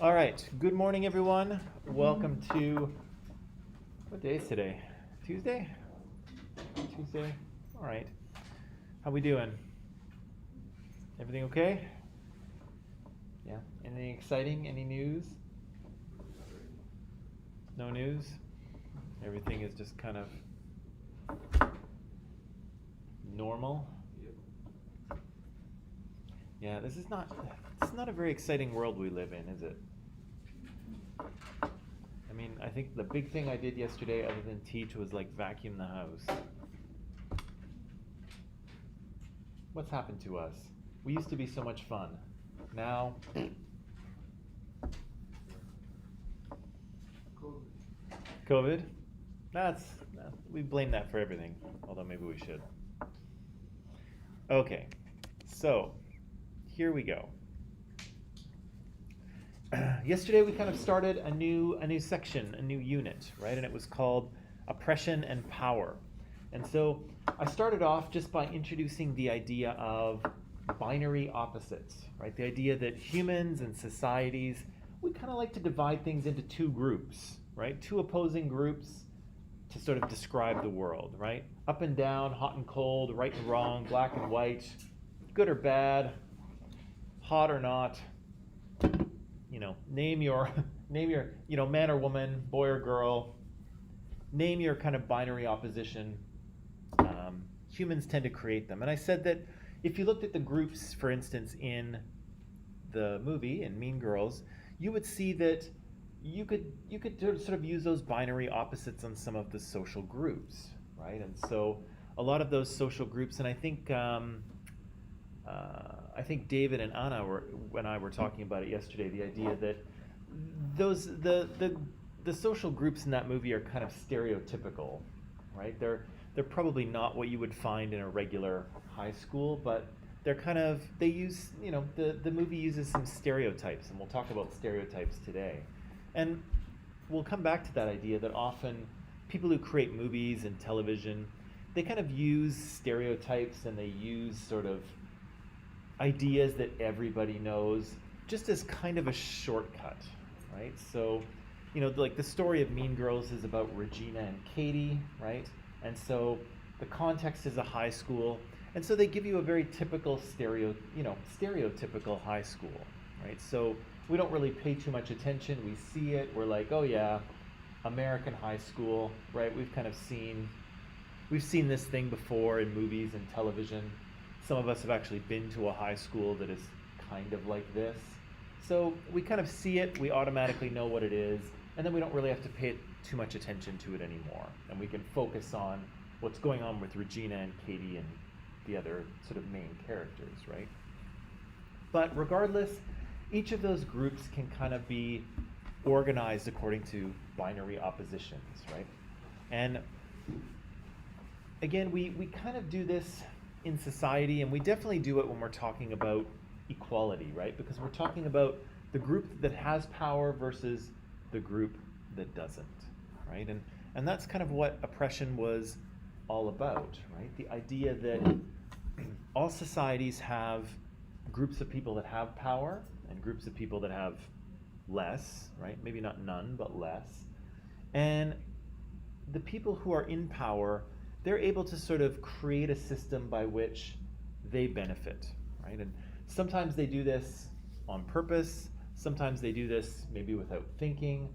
All right. Good morning, everyone. Welcome to what day is today? Tuesday? Tuesday. All right. How we doing? Everything okay? Yeah. Anything exciting? Any news? No news? Everything is just kind of normal. Yeah, this is not a very exciting world we live in, is it? I mean, I think the big thing I did yesterday other than teach was like vacuum the house. What's happened to us? We used to be so much fun. Now, COVID? We blame that for everything, although maybe we should. Okay, so here we go. Yesterday we kind of started a new section, a new unit, right? And it was called Oppression and Power. And so I started off just by introducing the idea of binary opposites, right? The idea that humans and societies, we kind of like to divide things into two groups, right? Two opposing groups to sort of describe the world, right? Up and down, hot and cold, right and wrong, black and white, good or bad, hot or not. Name your man or woman, boy or girl. Name your kind of binary opposition. Humans tend to create them. And I said that if you looked at the groups, for instance, in the movie, in Mean Girls, you would see that you could sort of use those binary opposites on some of the social groups, right? And so a lot of those social groups, and I think David and Anna when I were talking about it yesterday, the idea that the social groups in that movie are kind of stereotypical, right? They're probably not what you would find in a regular high school, but they use, the movie uses some stereotypes, and we'll talk about stereotypes today. And we'll come back to that idea that often people who create movies and television, they kind of use stereotypes and they use sort of ideas that everybody knows just as kind of a shortcut, right? So, like the story of Mean Girls is about Regina and Katie, right? And so the context is a high school, and so they give you a very typical stereotypical high school, right? So we don't really pay too much attention. We see it, we're like, oh yeah, American high school, right? We've seen this thing before in movies and television. Some of us have actually been to a high school that is kind of like this. So we kind of see it, we automatically know what it is, and then we don't really have to pay too much attention to it anymore. And we can focus on what's going on with Regina and Katie and the other sort of main characters, right? But regardless, each of those groups can kind of be organized according to binary oppositions, right? And again, we kind of do this in society, and we definitely do it when we're talking about equality, right? Because we're talking about the group that has power versus the group that doesn't, right? And that's kind of what oppression was all about, right? The idea that all societies have groups of people that have power and groups of people that have less, right? Maybe not none, but less. And the people who are in power, they're able to sort of create a system by which they benefit, right? And sometimes they do this on purpose, sometimes they do this maybe without thinking,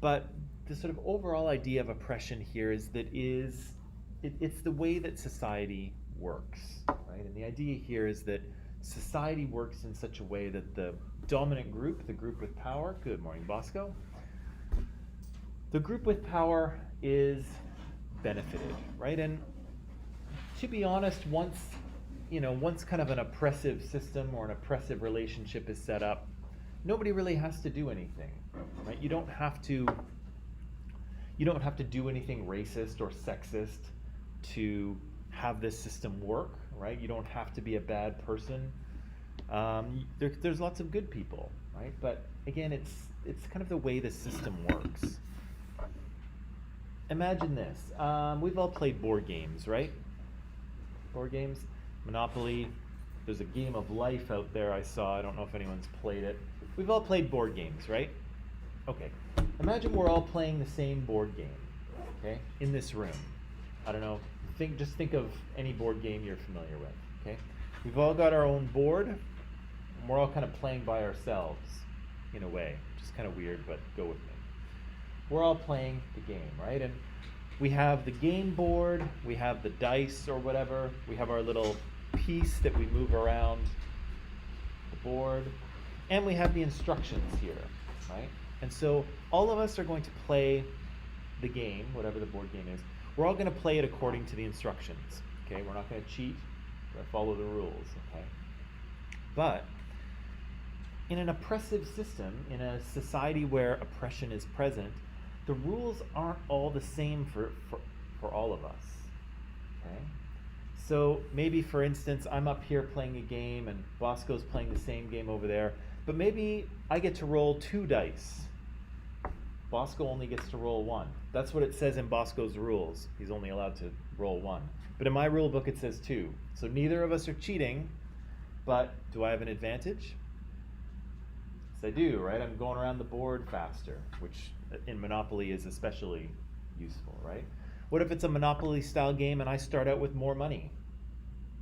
but the sort of overall idea of oppression here is that it's the way that society works, right? And the idea here is that society works in such a way that the dominant group, the group with power, good morning, Bosco, the group with power is benefited, right? And to be honest, once kind of an oppressive system or an oppressive relationship is set up, nobody really has to do anything, right? You don't have to do anything racist or sexist to have this system work, right? You don't have to be a bad person. There's lots of good people, right? But again, it's kind of the way the system works. Imagine this. We've all played board games, right? Board games, Monopoly. There's a game of life out there I saw. I don't know if anyone's played it. we've all played board games, right? Okay. Imagine we're all playing the same board game, okay, in this room. I don't know. Just think of any board game you're familiar with, okay? We've all got our own board, and we're all kind of playing by ourselves, in a way. Which is kind of weird, but go with me. We're all playing the game, right? And we have the game board, we have the dice or whatever, we have our little piece that we move around the board, and we have the instructions here, right? And so all of us are going to play the game, whatever the board game is. We're all going to play it according to the instructions, okay? We're not going to cheat, we're going to follow the rules, okay? But in an oppressive system, in a society where oppression is present, the rules aren't all the same for all of us, okay? So maybe, for instance, I'm up here playing a game and Bosco's playing the same game over there, but maybe I get to roll 2 dice. Bosco only gets to roll 1. That's what it says in Bosco's rules. He's only allowed to roll 1. But in my rule book it says 2. So neither of us are cheating, but do I have an advantage? Yes, I do, right? I'm going around the board faster, which in Monopoly is especially useful, right? What if it's a Monopoly style game and I start out with more money,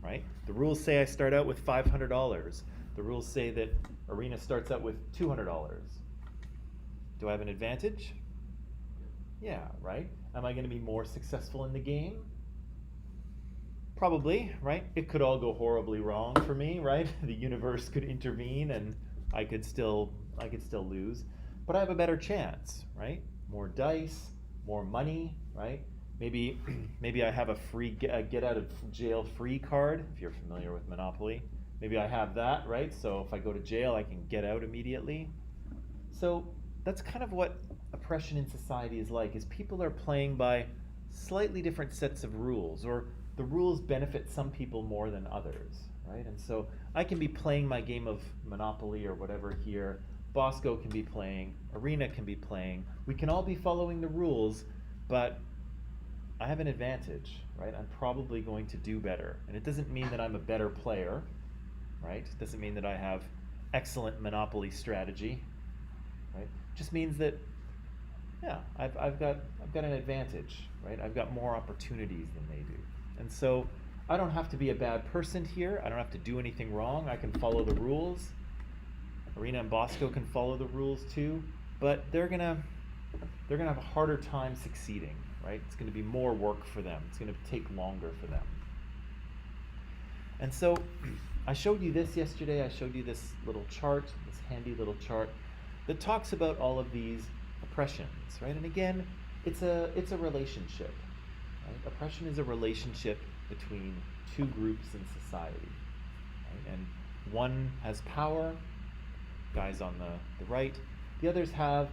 right? The rules say I start out with $500. The rules say that Arena starts out with $200. Do I have an advantage? Yeah, right? Am I going to be more successful in the game? Probably, right? It could all go horribly wrong for me, right? The universe could intervene and I could still lose, but I have a better chance, right? More dice, more money, right? Maybe I have a free get out of jail free card, if you're familiar with Monopoly. Maybe I have that, right? So if I go to jail, I can get out immediately. So that's kind of what oppression in society is like, is people are playing by slightly different sets of rules, or the rules benefit some people more than others, right? And so I can be playing my game of Monopoly or whatever here, Bosco can be playing, Arena can be playing, we can all be following the rules, but I have an advantage, right? I'm probably going to do better. And it doesn't mean that I'm a better player, right? It doesn't mean that I have excellent Monopoly strategy, right? It just means that, yeah, I've got an advantage, right? I've got more opportunities than they do. And so I don't have to be a bad person here. I don't have to do anything wrong. I can follow the rules. Arena and Bosco can follow the rules too, but they're gonna have a harder time succeeding, right? It's gonna be more work for them. It's gonna take longer for them. And so I showed you this yesterday. I showed you this little chart, this handy little chart that talks about all of these oppressions, right? And again, it's a relationship, right? Oppression is a relationship between two groups in society, right? And one has power, guys on the right. The others have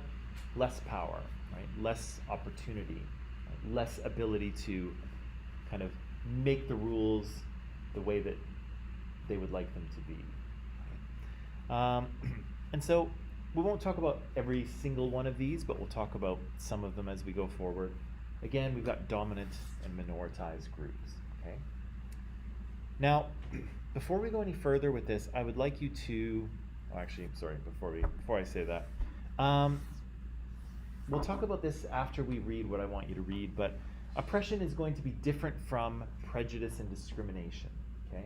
less power, right? Less opportunity, right? Less ability to kind of make the rules the way that they would like them to be. And so we won't talk about every single one of these, but we'll talk about some of them as we go forward. Again, we've got dominant and minoritized groups, okay? Now, before we go any further with this, I would like you to, before I say that, we'll talk about this after we read what I want you to read, but oppression is going to be different from prejudice and discrimination, okay?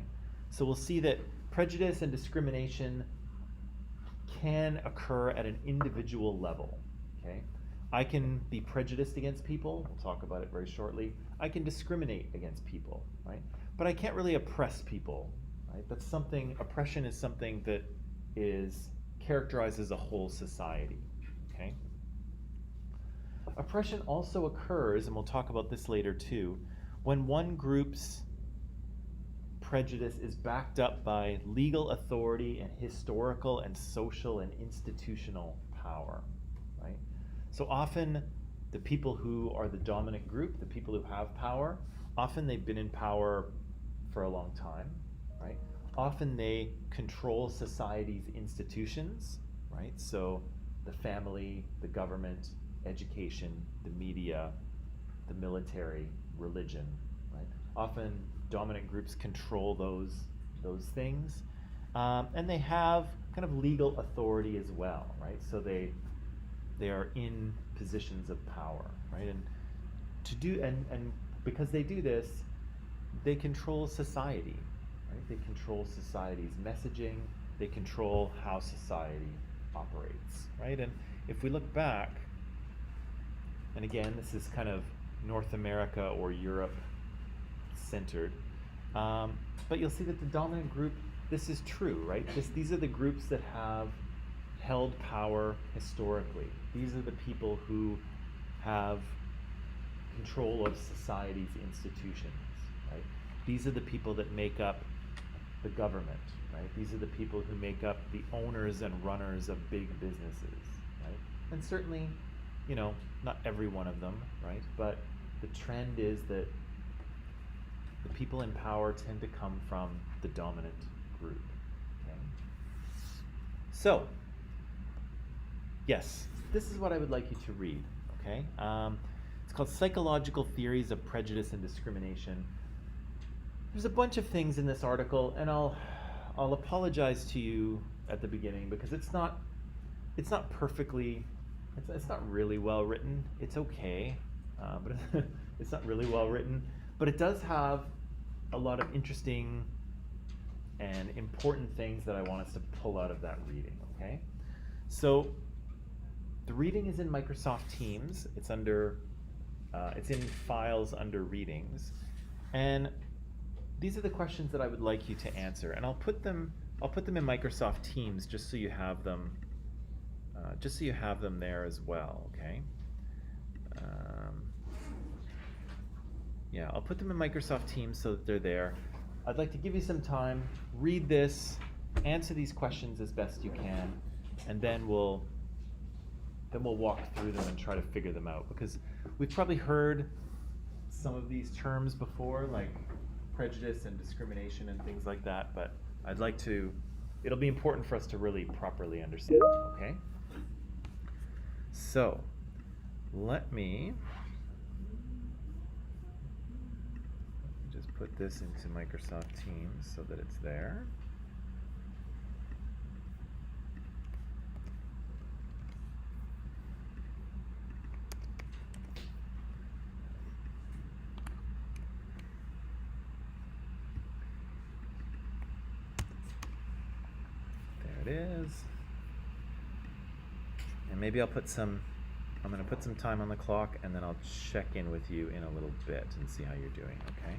So we'll see that prejudice and discrimination can occur at an individual level, okay? I can be prejudiced against people, we'll talk about it very shortly. I can discriminate against people, right? But I can't really oppress people, right? Oppression is something that characterizes a whole society, okay? Oppression also occurs, and we'll talk about this later too, when one group's prejudice is backed up by legal authority and historical and social and institutional power, right? So often the people who are the dominant group, the people who have power, often they've been in power for a long time, right? Often they control society's institutions, right? So the family, the government, education, the media, the military, religion, right? Often dominant groups control those things, and they have kind of legal authority as well, right? So they are in positions of power, right? And and because they do this, they control society, right? They control society's messaging, they control how society operates, right? And if we look back, and again, this is kind of North America or Europe centered, but you'll see that the dominant group, this is true, right? These are the groups that have held power historically. These are the people who have control of society's institutions, right? These are the people that make up the government, right? These are the people who make up the owners and runners of big businesses, right? And certainly, not every one of them, right? But the trend is that the people in power tend to come from the dominant group, okay? So, yes, this is what I would like you to read, okay? It's called Psychological Theories of Prejudice and Discrimination. There's a bunch of things in this article, and I'll apologize to you at the beginning because it's not perfectly, it's not really well written. It's okay, but it's not really well written. But it does have a lot of interesting and important things that I want us to pull out of that reading, okay? So the reading is in Microsoft Teams. It's in files under readings. And these are the questions that I would like you to answer. And I'll put them in Microsoft Teams just so you have them there as well, okay? Yeah, I'll put them in Microsoft Teams so that they're there. I'd like to give you some time, read this, answer these questions as best you can, and then we'll walk through them and try to figure them out, because we've probably heard some of these terms before, like prejudice and discrimination and things like that, but it'll be important for us to really properly understand them, okay? So, let me just put this into Microsoft Teams so that it's there. There it is. And maybe I'm going to put some time on the clock, and then I'll check in with you in a little bit and see how you're doing, okay?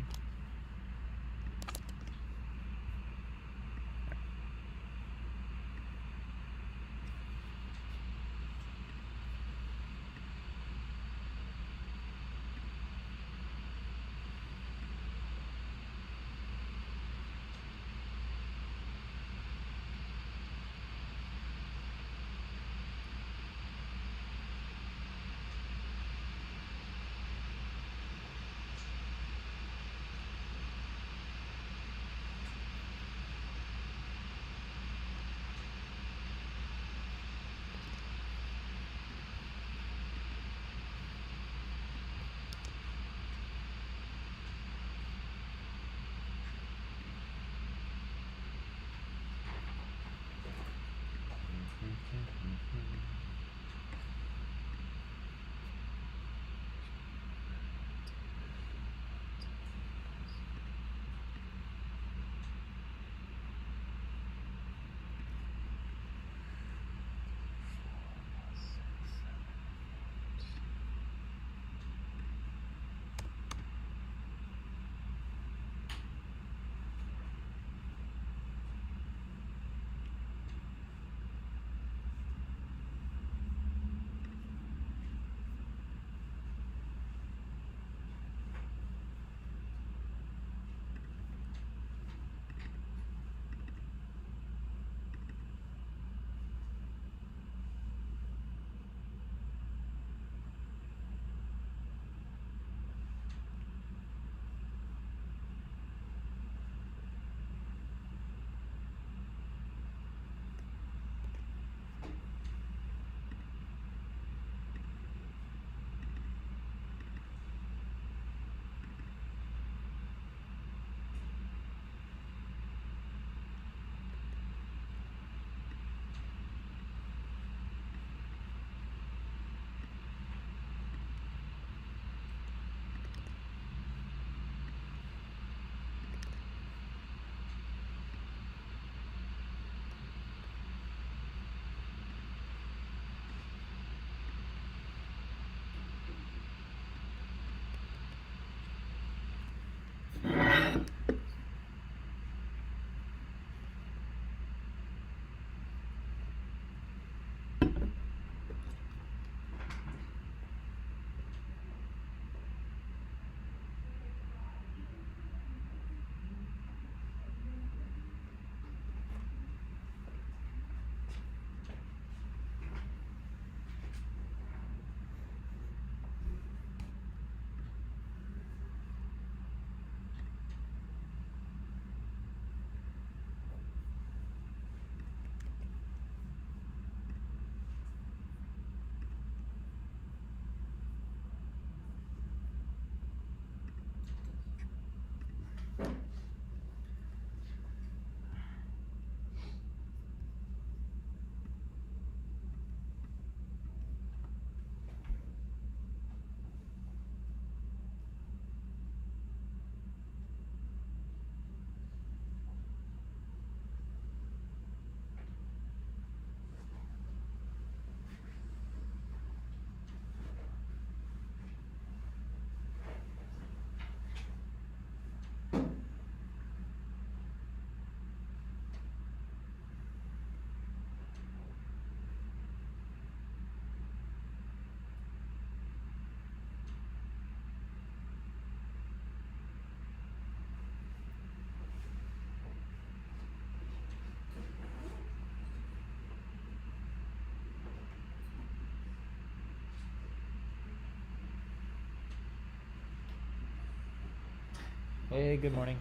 Hey, good morning.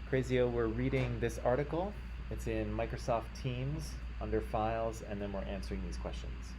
Crazio, we're reading this article. It's in Microsoft Teams under Files, and then we're answering these questions.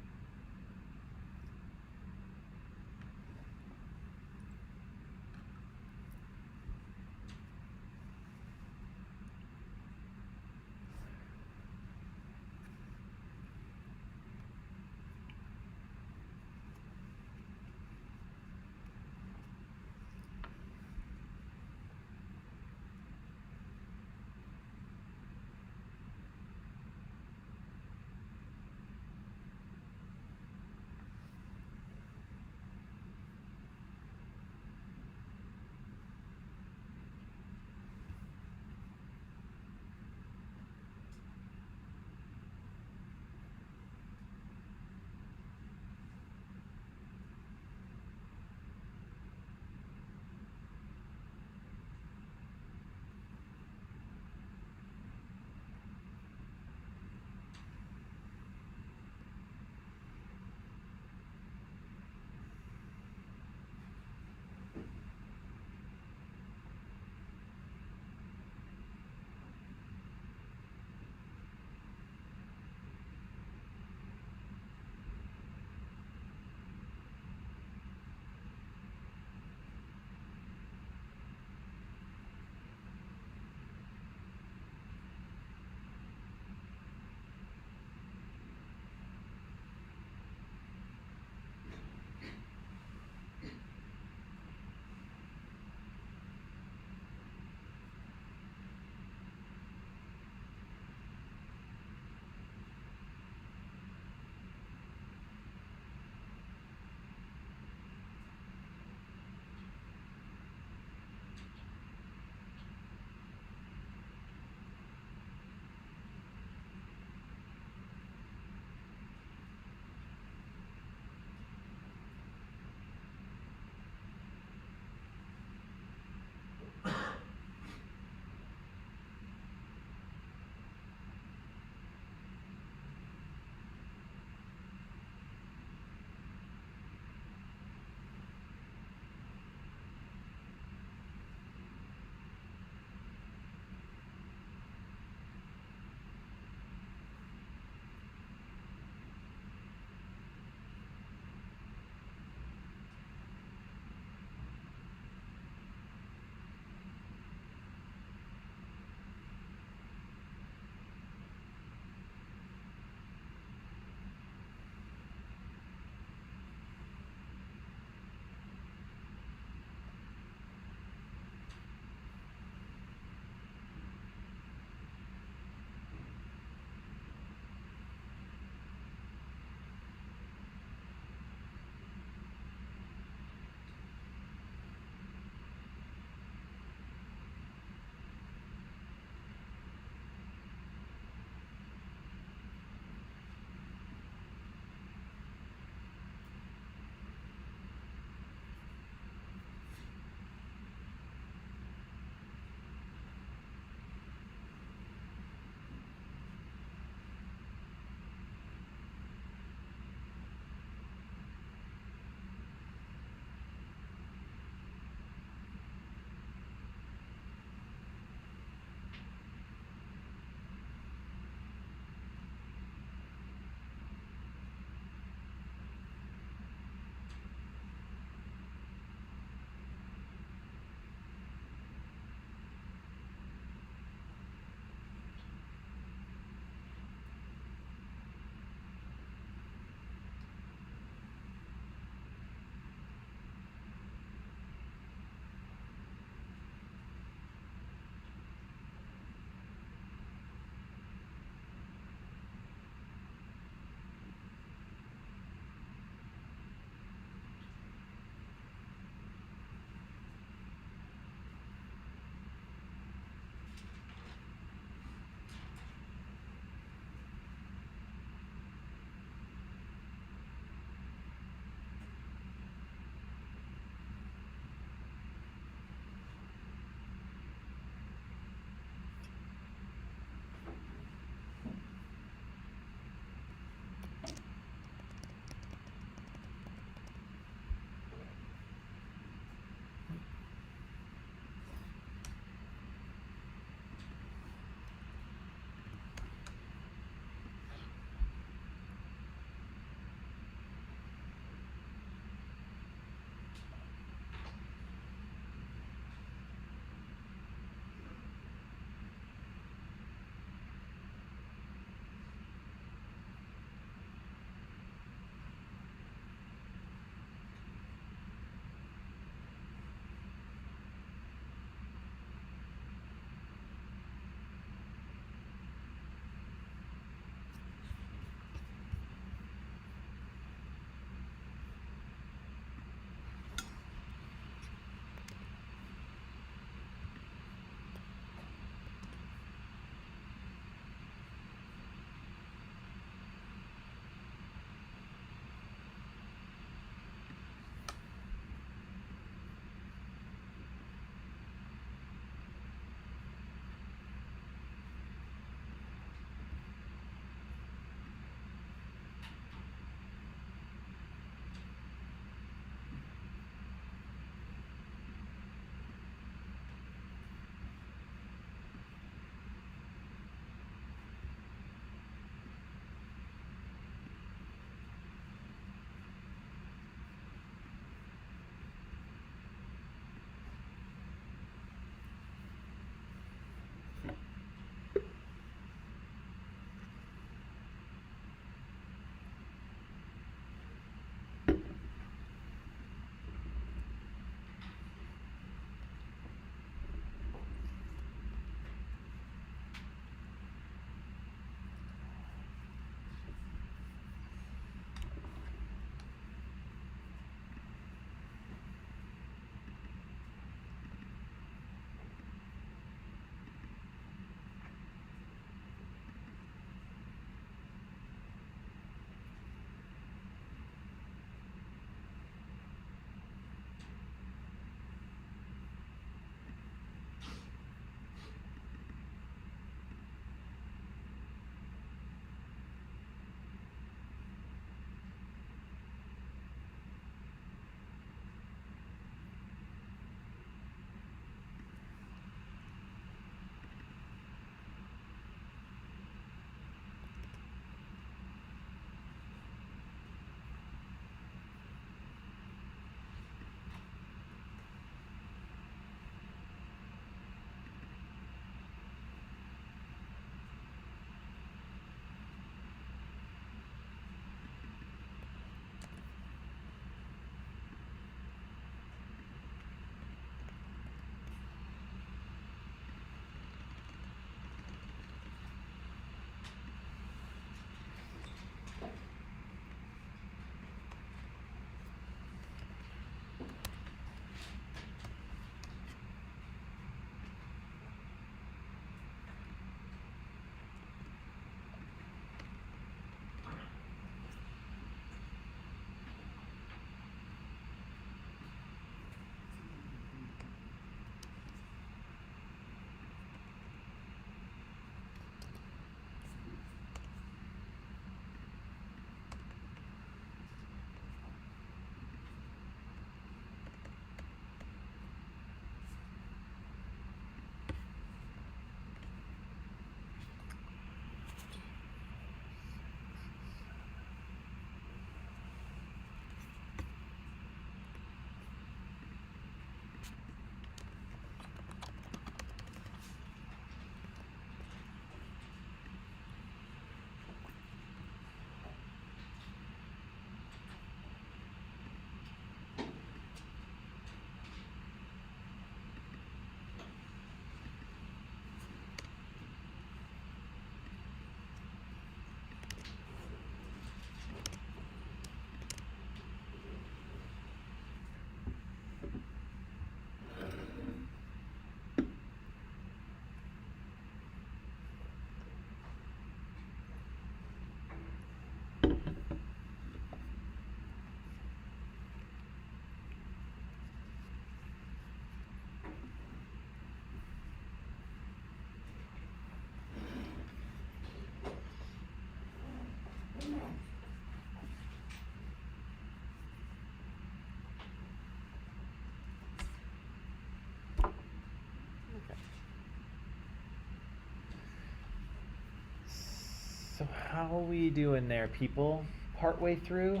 How we doing there, people? Partway through?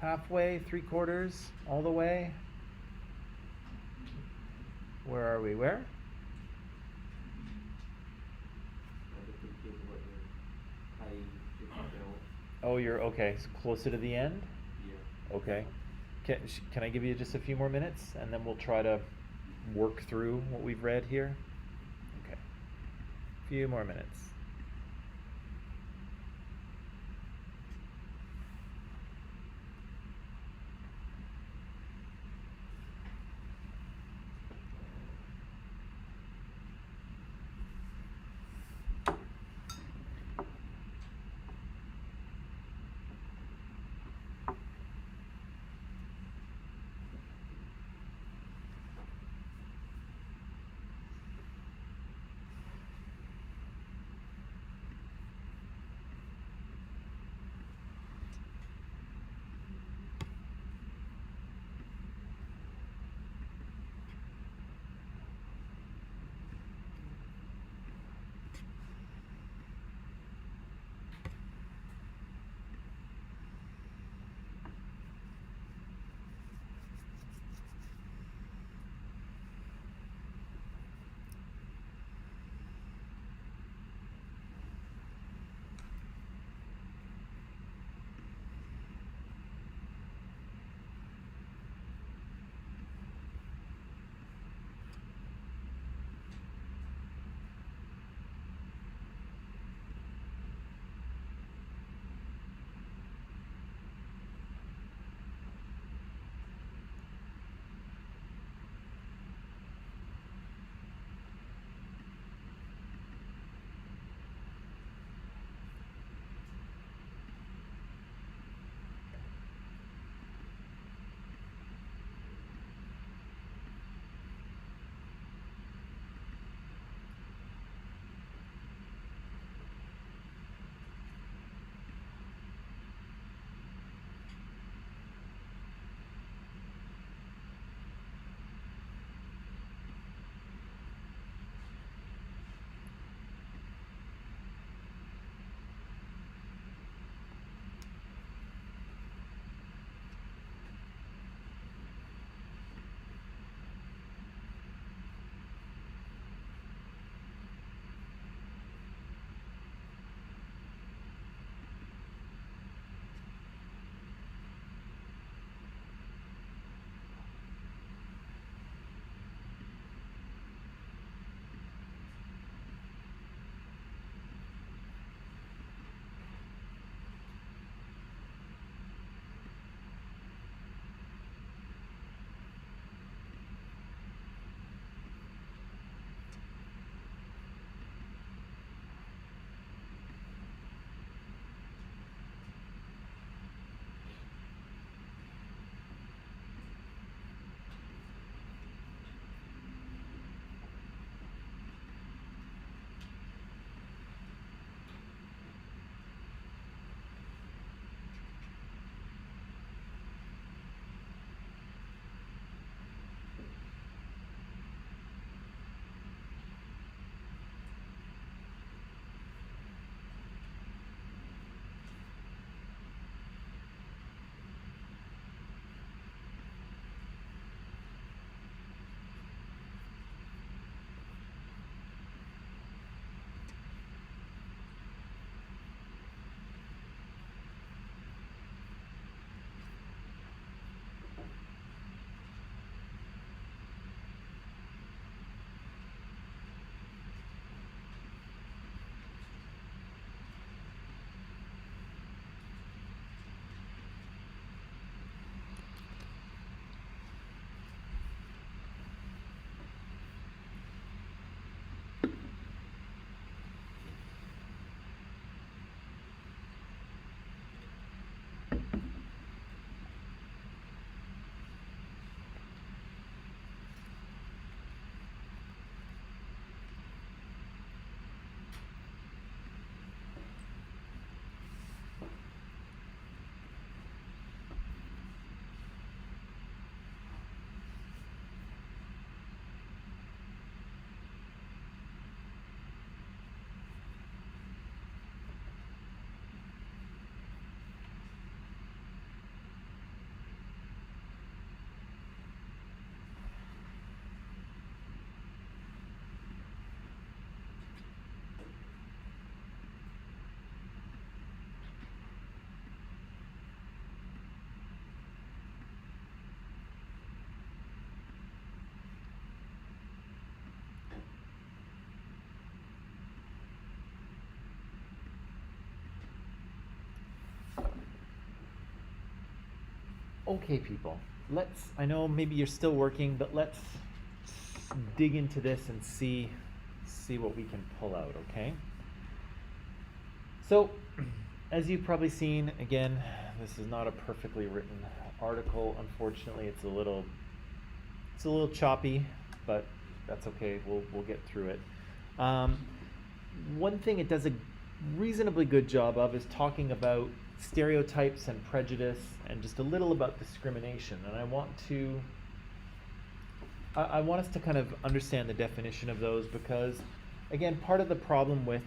Halfway? Three-quarters? All the way? Where are we? Where? Oh, you're okay. So closer to the end? Yeah. Okay. Can I give you just a few more minutes and then we'll try to work through what we've read here? Okay. A few more minutes. Okay, people, I know maybe you're still working, but let's dig into this and see what we can pull out, okay? So, as you've probably seen, again, this is not a perfectly written article. Unfortunately, it's a little choppy, but that's okay. We'll get through it. One thing it does a reasonably good job of is talking about stereotypes and prejudice and just a little about discrimination. And I want us to kind of understand the definition of those because, again, part of the problem with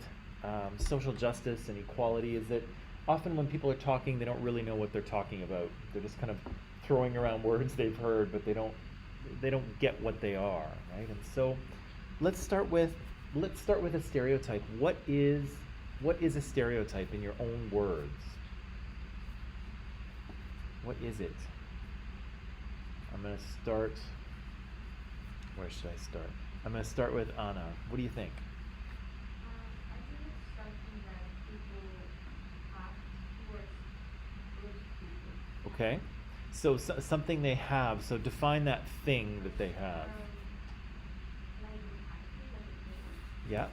social justice and equality is that often when people are talking, they don't really know what they're talking about. They're just kind of throwing around words they've heard, but they don't get what they are, right? And so let's start with a stereotype. What is a stereotype in your own words? What is it? I'm going to start. Where should I start? I'm going to start with Anna. What do you think? I think it's something that people have towards those people. Okay. So something they have. So define that thing that they have. Like I feel like it's Yeah.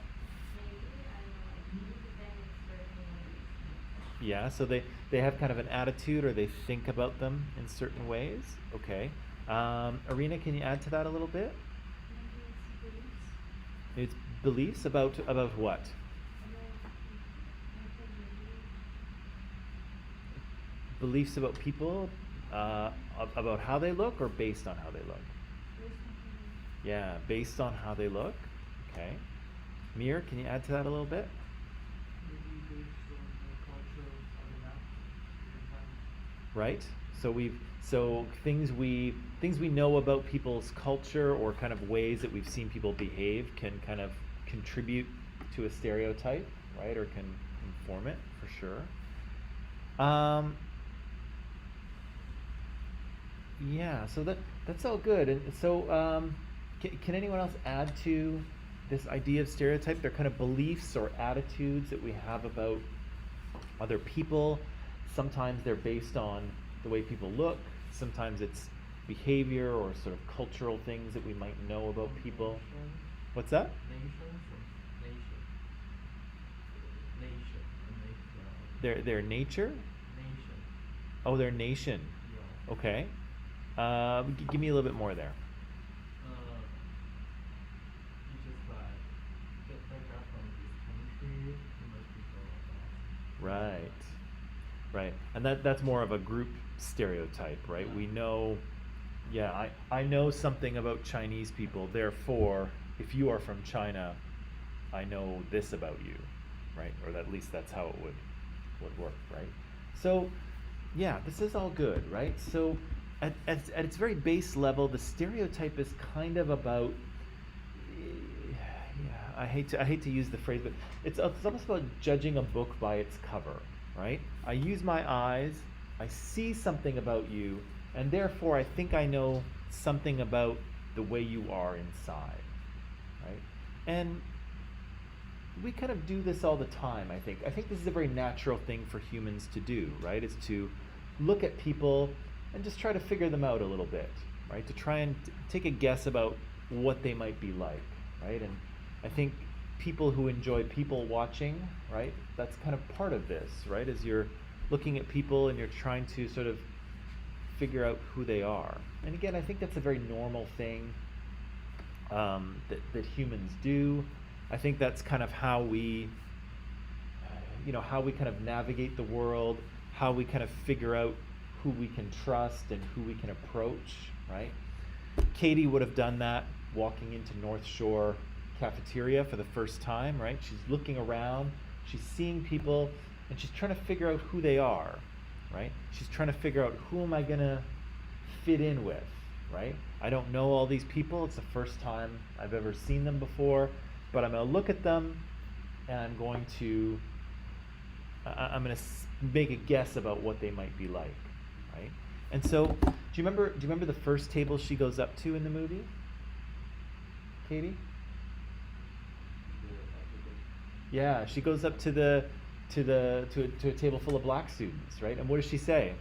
maybe, I don't know, like you depend on certain ways. Yeah. So they have kind of an attitude or they think about them in certain ways. Okay. Arena, can you add to that a little bit? Maybe it's beliefs. It's beliefs about what? And then I think maybe Beliefs about people, about how they look or based on how they look? there's something Yeah, based on how they look. Okay. Mir, can you add to that a little bit? Maybe based on the culture of the map, Right. So things we know about people's culture or kind of ways that we've seen people behave can kind of contribute to a stereotype, right? Or can inform it for sure. Yeah, so that's all good. And so can anyone else add to this idea of stereotype? They're kind of beliefs or attitudes that we have about other people. Sometimes they're based on the way people look. Sometimes it's behavior or sort of cultural things that we might know about people. What's that? Their nature? Oh, their nation. Yeah. Okay. Give me a little bit more there. You just like get back from this country, you must be so Right. Right. And that's more of a group stereotype, right? Yeah. We know, yeah, I know something about Chinese people, therefore, if you are from China, I know this about you, right? Or at least that's how it would work, right? So, yeah, this is all good, right? So, at its very base level, the stereotype is kind of about, yeah, I hate to use the phrase, but it's almost about judging a book by its cover, right? I use my eyes, I see something about you, and therefore I think I know something about the way you are inside, right? And we kind of do this all the time, I think. I think this is a very natural thing for humans to do, right? Is to look at people and just try to figure them out a little bit, right? To try and take a guess about what they might be like, right? And I think people who enjoy people watching, right? That's kind of part of this, right? As you're looking at people and you're trying to sort of figure out who they are. And again, I think that's a very normal thing that humans do. I think that's kind of how we kind of navigate the world, how we kind of figure out who we can trust and who we can approach, right? Katie would have done that walking into North Shore cafeteria for the first time, right? She's looking around, she's seeing people, and she's trying to figure out who they are, right? She's trying to figure out, who am I gonna fit in with, right? I don't know all these people, it's the first time I've ever seen them before, but I'm gonna look at them and I'm going to make a guess about what they might be like, right? And so, do you remember the first table she goes up to in the movie? Katie? Yeah, she goes up to a table full of black students, right? And what does she say?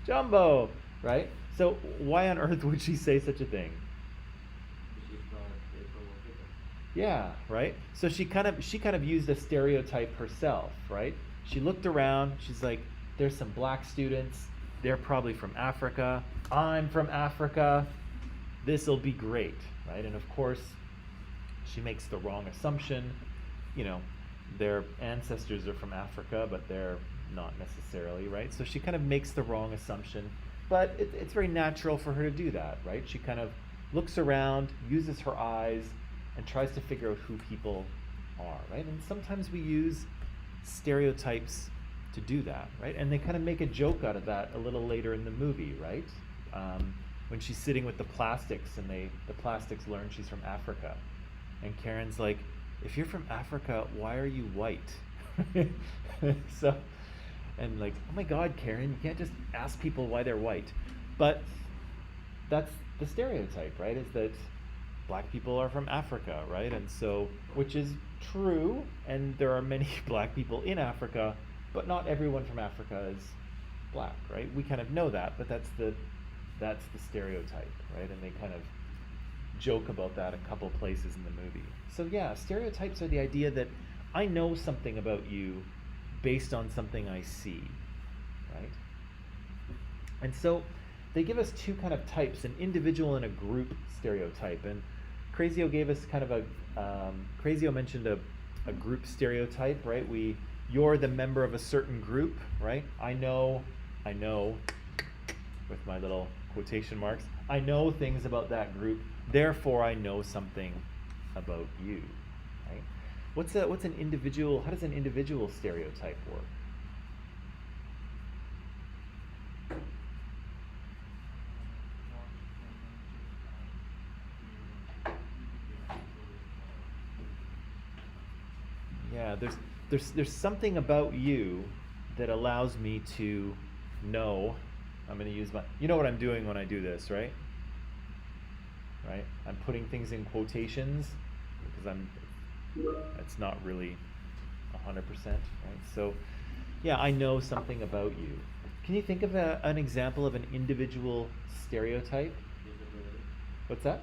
Jumbo, right? So why on earth would she say such a thing? She's not a provocative. Yeah, right? So she kind of used a stereotype herself, right? She looked around, she's like, there's some black students, they're probably from Africa. I'm from Africa. This'll be great, right? And of course, she makes the wrong assumption. You know, their ancestors are from Africa, but they're not necessarily, right? So she kind of makes the wrong assumption. But it's very natural for her to do that, right? She kind of looks around, uses her eyes, and tries to figure out who people are, right? And sometimes we use stereotypes to do that, right? And they kind of make a joke out of that a little later in the movie, right? When she's sitting with the plastics and the plastics learn she's from Africa. And Karen's like, if you're from Africa, why are you white? So, and like, oh my God, Karen, you can't just ask people why they're white. But that's the stereotype, right? Is that black people are from Africa, right? And so, which is true, and there are many black people in Africa, but not everyone from Africa is black, right? We kind of know that, but that's the stereotype, right? And they kind of joke about that a couple places in the movie. So yeah, stereotypes are the idea that I know something about you based on something I see, right? And so they give us two kind of types, an individual and a group stereotype. And Crazio gave us kind of Crazio mentioned a group stereotype, right? You're the member of a certain group, right? I know, with my little quotation marks, I know things about that group, therefore I know something about you, right? What's an individual, how does an individual stereotype work? Yeah, there's something about you that allows me to know. I'm going to use you know what I'm doing when I do this, right? Right? I'm putting things in quotations because it's not really 100%, right? So, yeah, I know something about you. Can you think of an example of an individual stereotype? Disability. What's that?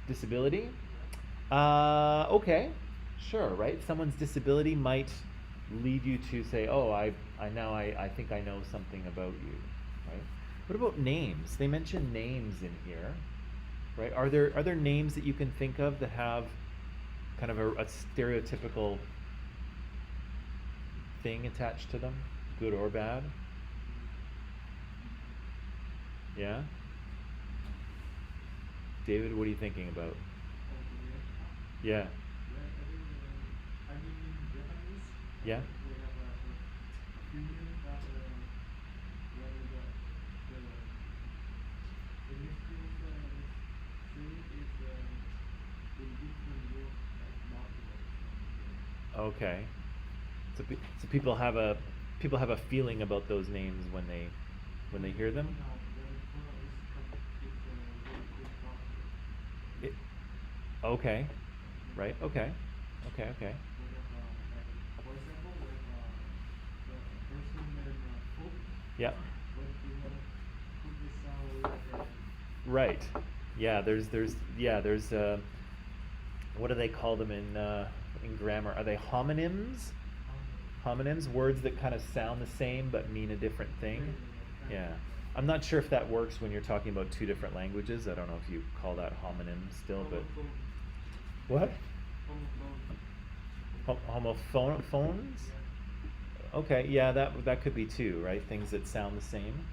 Disability. Disability? Okay, sure, right? Someone's disability might lead you to say, oh, I think I know something about you, right? What about names? They mention names in here, right? Are there names that you can think of that have kind of a stereotypical thing attached to them, good or bad? Yeah? David, what are you thinking about? Yeah. I mean, in Japanese, Yeah? we have a feeling that when the English thing is in different words, like not like Okay. So people have a feeling about those names when they hear them. It, okay. Right. Okay. Okay. Okay. For example, when the person named Hope, Yeah. when Hope is sound Right. Yeah. There's what do they call them in grammar? Are they homonyms? Homonyms, words that kind of sound the same but mean a different thing. Yeah. I'm not sure if that works when you're talking about two different languages. I don't know if you call that homonym still, but what? Homophones? Okay, yeah, that could be two, right? Things that sound the same.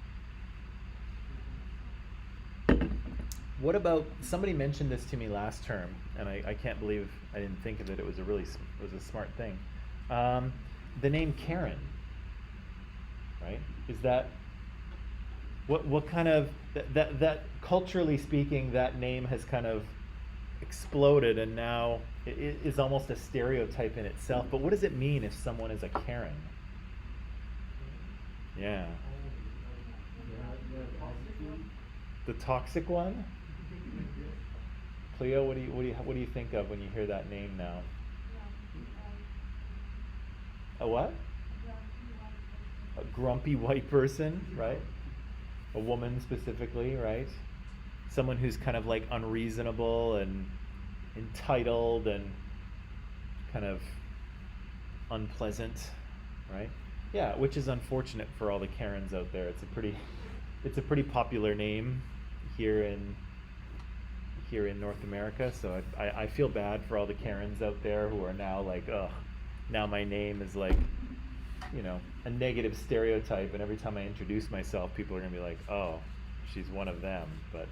What about, somebody mentioned this to me last term, and I can't believe I didn't think of it. It was a smart thing. The name Karen, right? Is that what kind of that culturally speaking, that name has kind of exploded, and now it is almost a stereotype in itself. But what does it mean if someone is a Karen? Yeah. The toxic one? Cleo, what do you think of when you hear that name now? A what? A grumpy white person, right? A woman specifically, right? Someone who's kind of like unreasonable and entitled and kind of unpleasant, right? Yeah, which is unfortunate for all the Karens out there. It's a pretty popular name here in North America. So I feel bad for all the Karens out there who are now like, ugh, now my name is like, you know, a negative stereotype, and every time I introduce myself, people are gonna be like, oh, she's one of them, but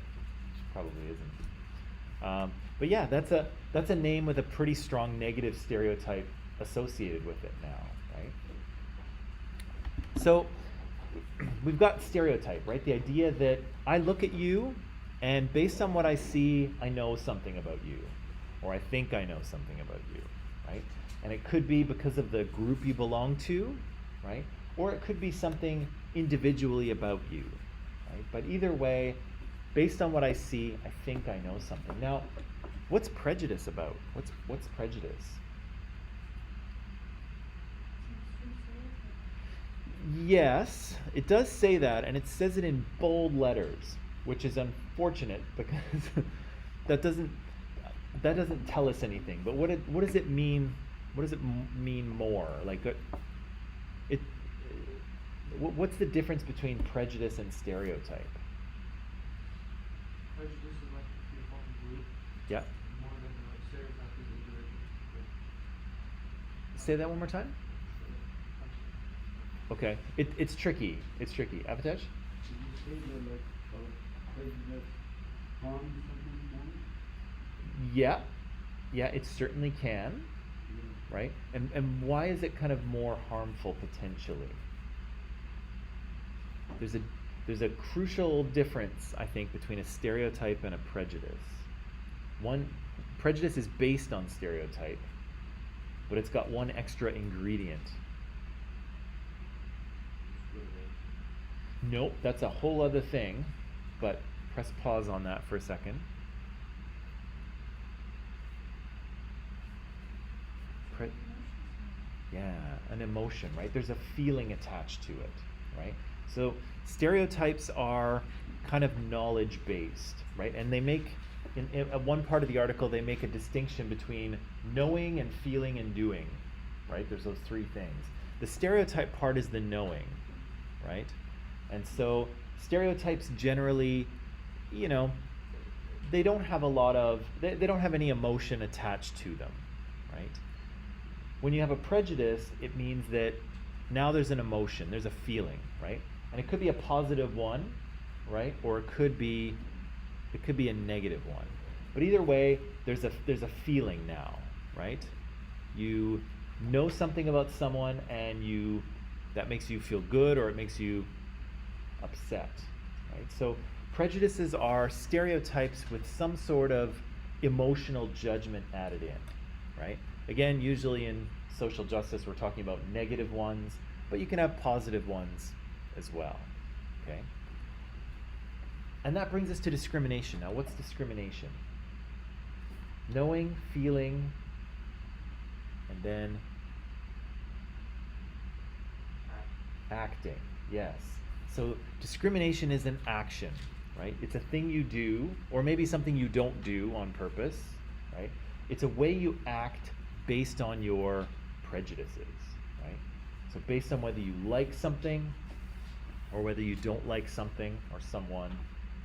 she probably isn't. But yeah, that's a name with a pretty strong negative stereotype associated with it now, right? So we've got stereotype, right? The idea that I look at you, and based on what I see, I know something about you, or I think I know something about you, right? And it could be because of the group you belong to, right? Or it could be something individually about you, right? But either way, based on what I see, I think I know something. Now, what's prejudice about? What's prejudice? Yes, it does say that, and it says it in bold letters, which is unfortunate because that doesn't tell us anything. But what does it mean? What does it mean more? Like, what's the difference between prejudice and stereotype? Prejudice is like the whole group. Yeah. More than like stereotype is individual. Say that one more time. Okay, it's tricky. It's tricky. Avatash? Did you say that like prejudice harms something more? Yeah, it certainly can, right? And why is it kind of more harmful potentially? There's a crucial difference, I think, between a stereotype and a prejudice. One, prejudice is based on stereotype, but it's got one extra ingredient. Nope, that's a whole other thing, but press pause on that for a second. Yeah, an emotion, right? There's a feeling attached to it, right? So stereotypes are kind of knowledge based, right? And they make, in one part of the article, they make a distinction between knowing and feeling and doing, right? There's those three things. The stereotype part is the knowing, right? And so stereotypes generally, you know, they don't have a lot of, they don't have any emotion attached to them, right? When you have a prejudice, it means that now there's an emotion, there's a feeling, right? And it could be a positive one, right? Or it could be a negative one. But either way, there's a feeling now, right? You know something about someone, and that makes you feel good, or it makes you upset, right? So prejudices are stereotypes with some sort of emotional judgment added in, right? Again, usually in social justice, we're talking about negative ones, but you can have positive ones as well, okay? And that brings us to discrimination. Now, what's discrimination? Knowing, feeling, and then acting, yes. So discrimination is an action, right? It's a thing you do, or maybe something you don't do on purpose, right? It's a way you act based on your prejudices, right? So based on whether you like something or whether you don't like something or someone,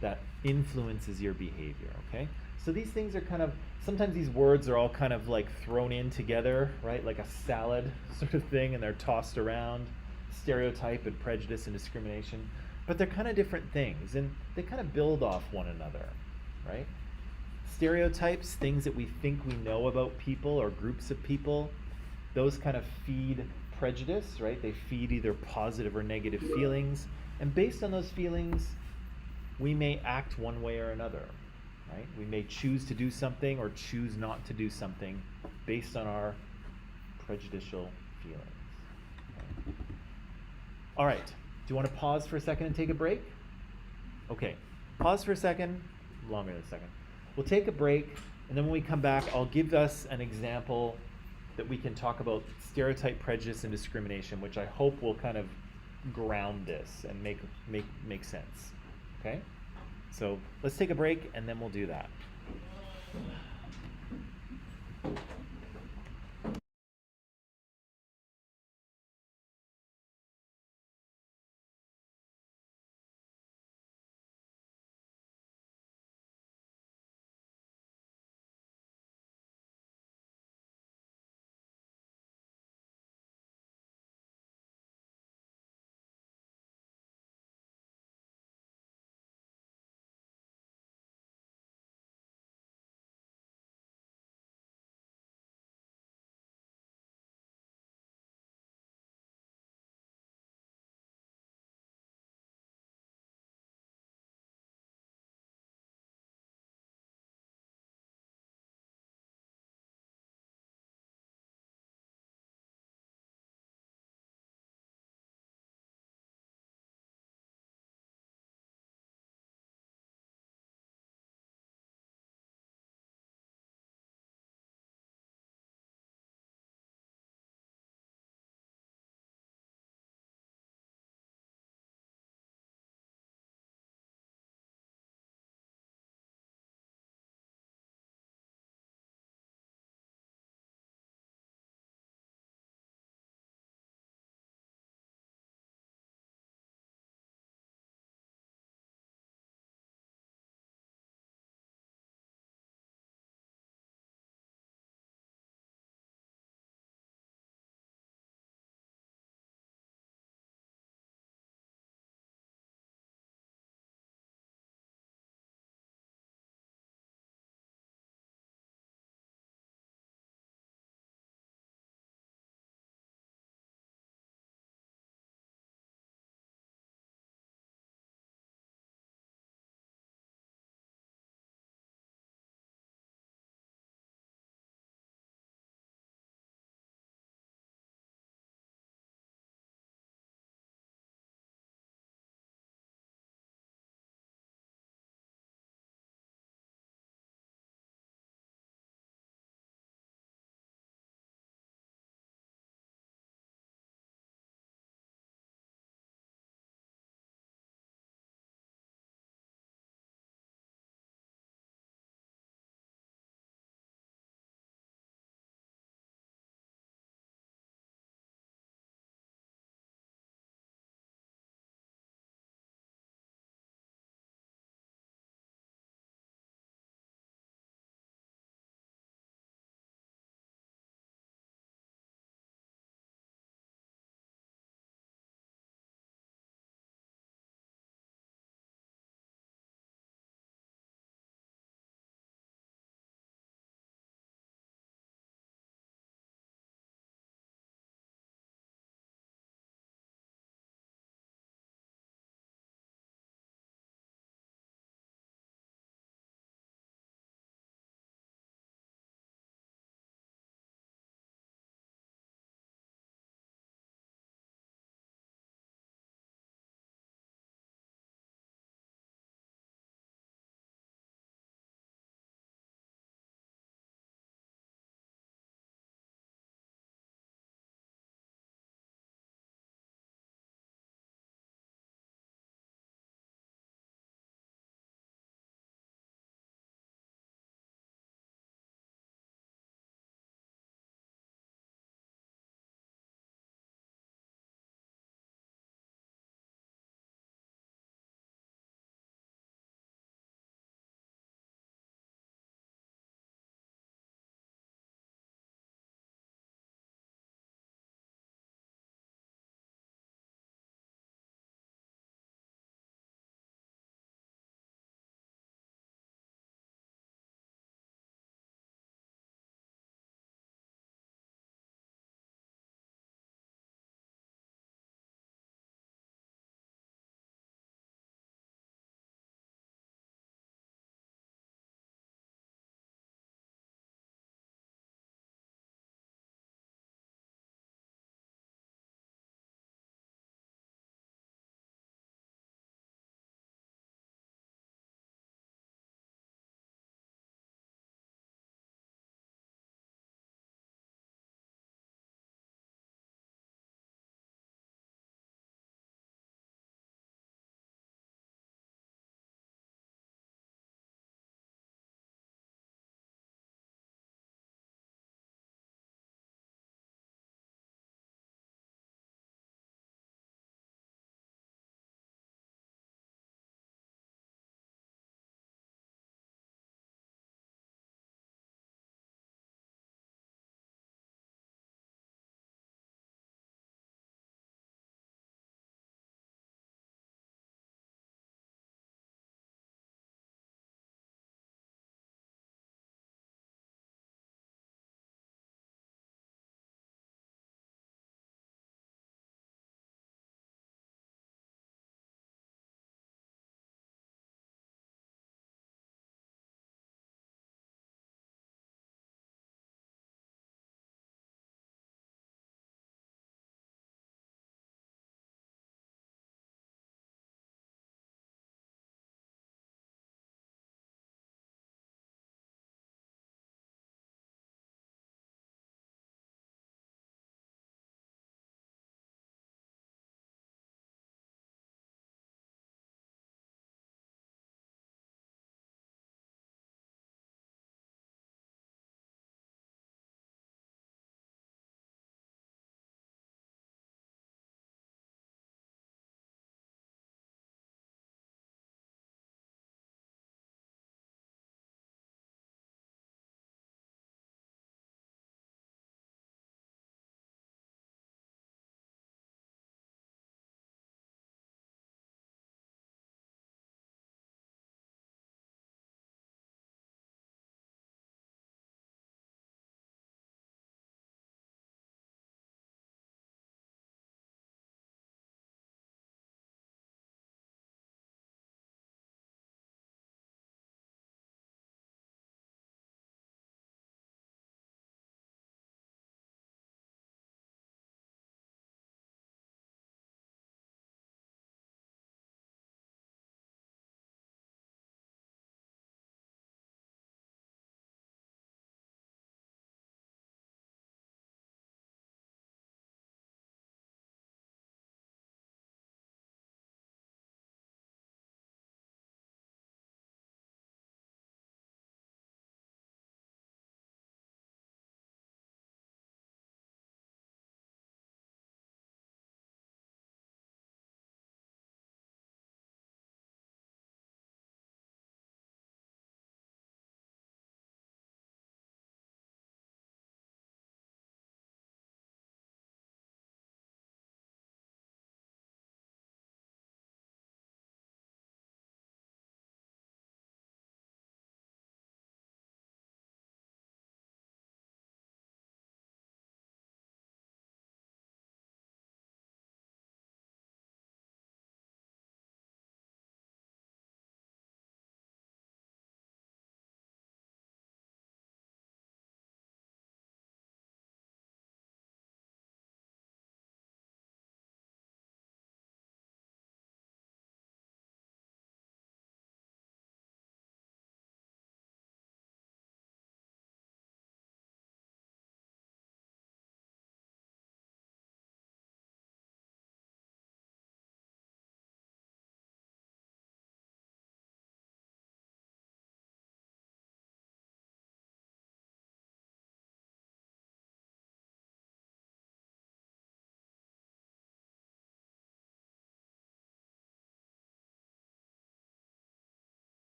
that influences your behavior, okay? So these things are kind of, sometimes these words are all kind of like thrown in together, right? Like a salad sort of thing, and they're tossed around. Stereotype and prejudice and discrimination, but they're kind of different things, and they kind of build off one another, right? Stereotypes, things that we think we know about people or groups of people, those kind of feed prejudice, right? They feed either positive or negative feelings, and based on those feelings, we may act one way or another, right? We may choose to do something or choose not to do something based on our prejudicial feelings. Okay. All right, do you want to pause for a second and take a break? Okay, pause for a second, longer than a second. We'll take a break, and then when we come back, I'll give us an example that we can talk about stereotype, prejudice, and discrimination, which I hope will kind of ground this and make sense. Okay? So let's take a break and then we'll do that.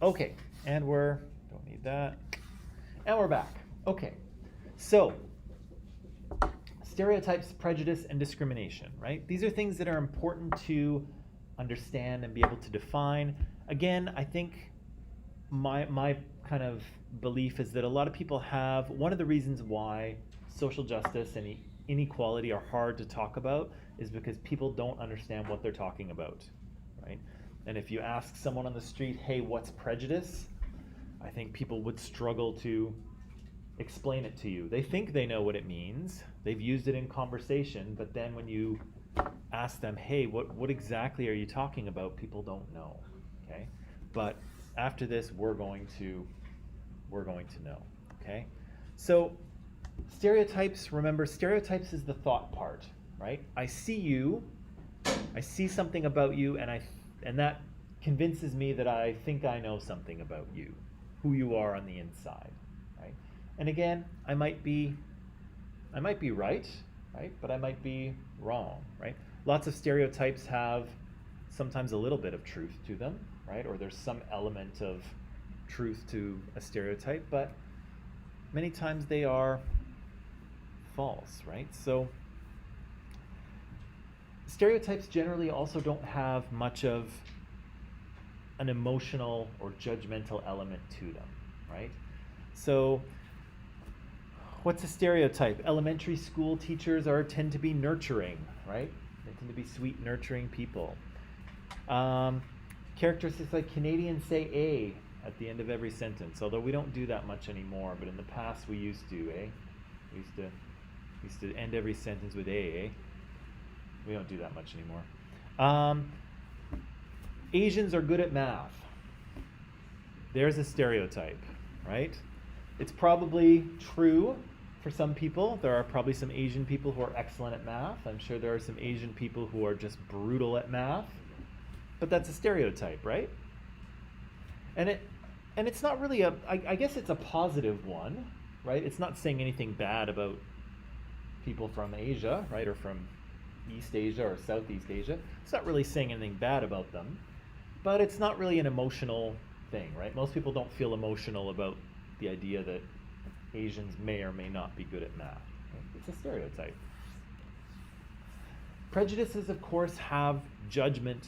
Okay, and don't need that. And we're back. Okay, so stereotypes, prejudice, and discrimination, right? These are things that are important to understand and be able to define. Again, I think my kind of belief is that a lot of people have, one of the reasons why social justice and inequality are hard to talk about is because people don't understand what they're talking about, right? And if you ask someone on the street, hey, what's prejudice? I think people would struggle to explain it to you. They think they know what it means. They've used it in conversation, but then when you ask them, hey, what exactly are you talking about? People don't know, okay? But after this, we're going to know, okay? So stereotypes, remember, stereotypes is the thought part, right? I see you, I see something about you, and that convinces me that I think I know something about you, who you are on the inside, right? And again, I might be right, but I might be wrong, right? Lots of stereotypes have sometimes a little bit of truth to them, right? Or there's some element of truth to a stereotype, but many times they are false, right? So stereotypes generally also don't have much of an emotional or judgmental element to them, right? So what's a stereotype? Elementary school teachers tend to be nurturing, right? They tend to be sweet, nurturing people. Characteristics like Canadians say "a" at the end of every sentence, although we don't do that much anymore, but in the past we used to, eh? We used to end every sentence with "a", eh? We don't do that much anymore. Asians are good at math. There's a stereotype, right? It's probably true for some people. There are probably some Asian people who are excellent at math. I'm sure there are some Asian people who are just brutal at math. But that's a stereotype, right? And it's not really I guess it's a positive one, right? It's not saying anything bad about people from Asia, right? Or from East Asia or Southeast Asia. It's not really saying anything bad about them. But it's not really an emotional thing, right? Most people don't feel emotional about the idea that Asians may or may not be good at math. Right? It's a stereotype. Prejudices, of course, have judgment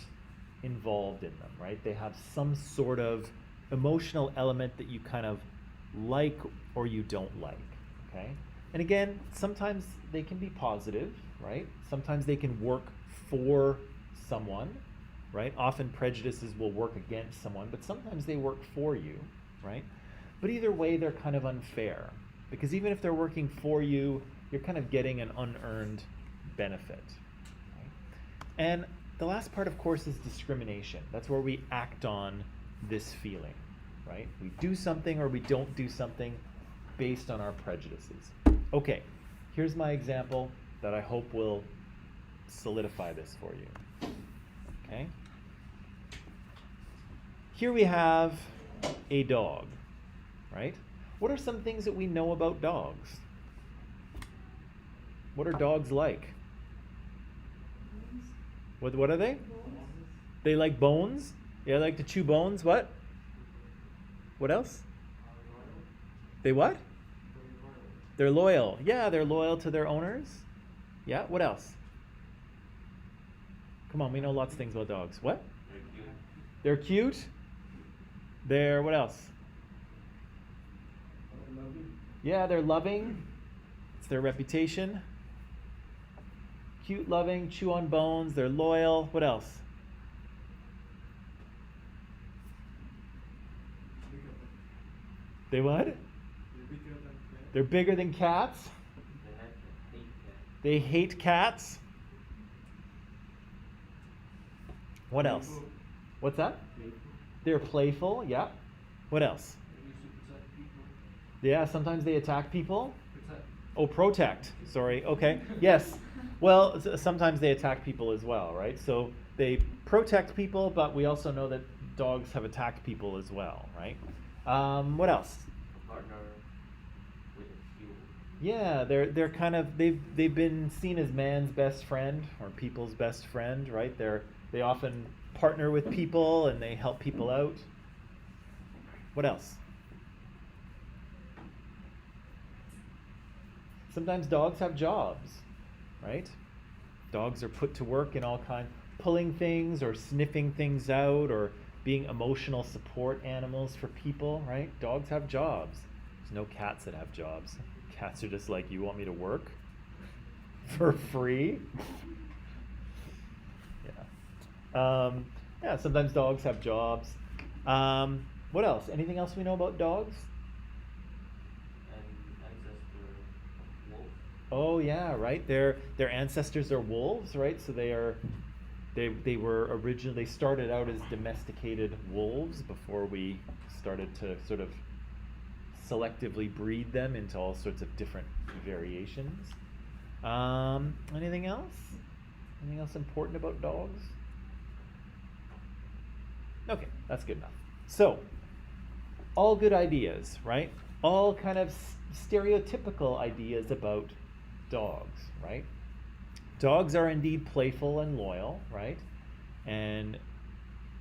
involved in them, right? They have some sort of emotional element that you kind of like or you don't like, okay? And again, sometimes they can be positive, right? Sometimes they can work for someone, right? Often prejudices will work against someone, but sometimes they work for you, right? But either way, they're kind of unfair, because even if they're working for you, you're kind of getting an unearned benefit, right? And the last part, of course, is discrimination. That's where we act on this feeling, right? We do something or we don't do something based on our prejudices. Okay, here's my example that I hope will solidify this for you. Okay? Here we have a dog, right? What are some things that we know about dogs? What are dogs like? What are they? They like bones? Yeah, they like to chew bones. What? What else? They what? They're loyal. Yeah, they're loyal to their owners. Yeah, what else? Come on, we know lots of things about dogs. What? They're cute. They're what else? Yeah, they're loving. It's their reputation. Cute, loving, chew on bones. They're loyal. What else? They what? They're bigger than cats. They hate cats. What else? What's that? They're playful. Yeah. What else? Yeah, sometimes they attack people. Oh, protect. Sorry. Okay. Yes. Well, sometimes they attack people as well, right? So they protect people, but we also know that dogs have attacked people as well, right? What else? Partner with a few. Yeah, they're kind of they've been seen as man's best friend or people's best friend, right? They often partner with people and they help people out. What else? Sometimes dogs have jobs, right? Dogs are put to work in all kinds, pulling things or sniffing things out or being emotional support animals for people, right? Dogs have jobs. There's no cats that have jobs. Cats are just like, you want me to work for free? Yeah, sometimes dogs have jobs. What else? Anything else we know about dogs? And ancestor of wolf. Oh yeah, right. Their ancestors are wolves, right? So they were originally, they started out as domesticated wolves before we started to sort of selectively breed them into all sorts of different variations. Anything else? Anything else important about dogs? Okay, that's good enough. So, all good ideas, right? All kind of stereotypical ideas about dogs, right? Dogs are indeed playful and loyal, right? And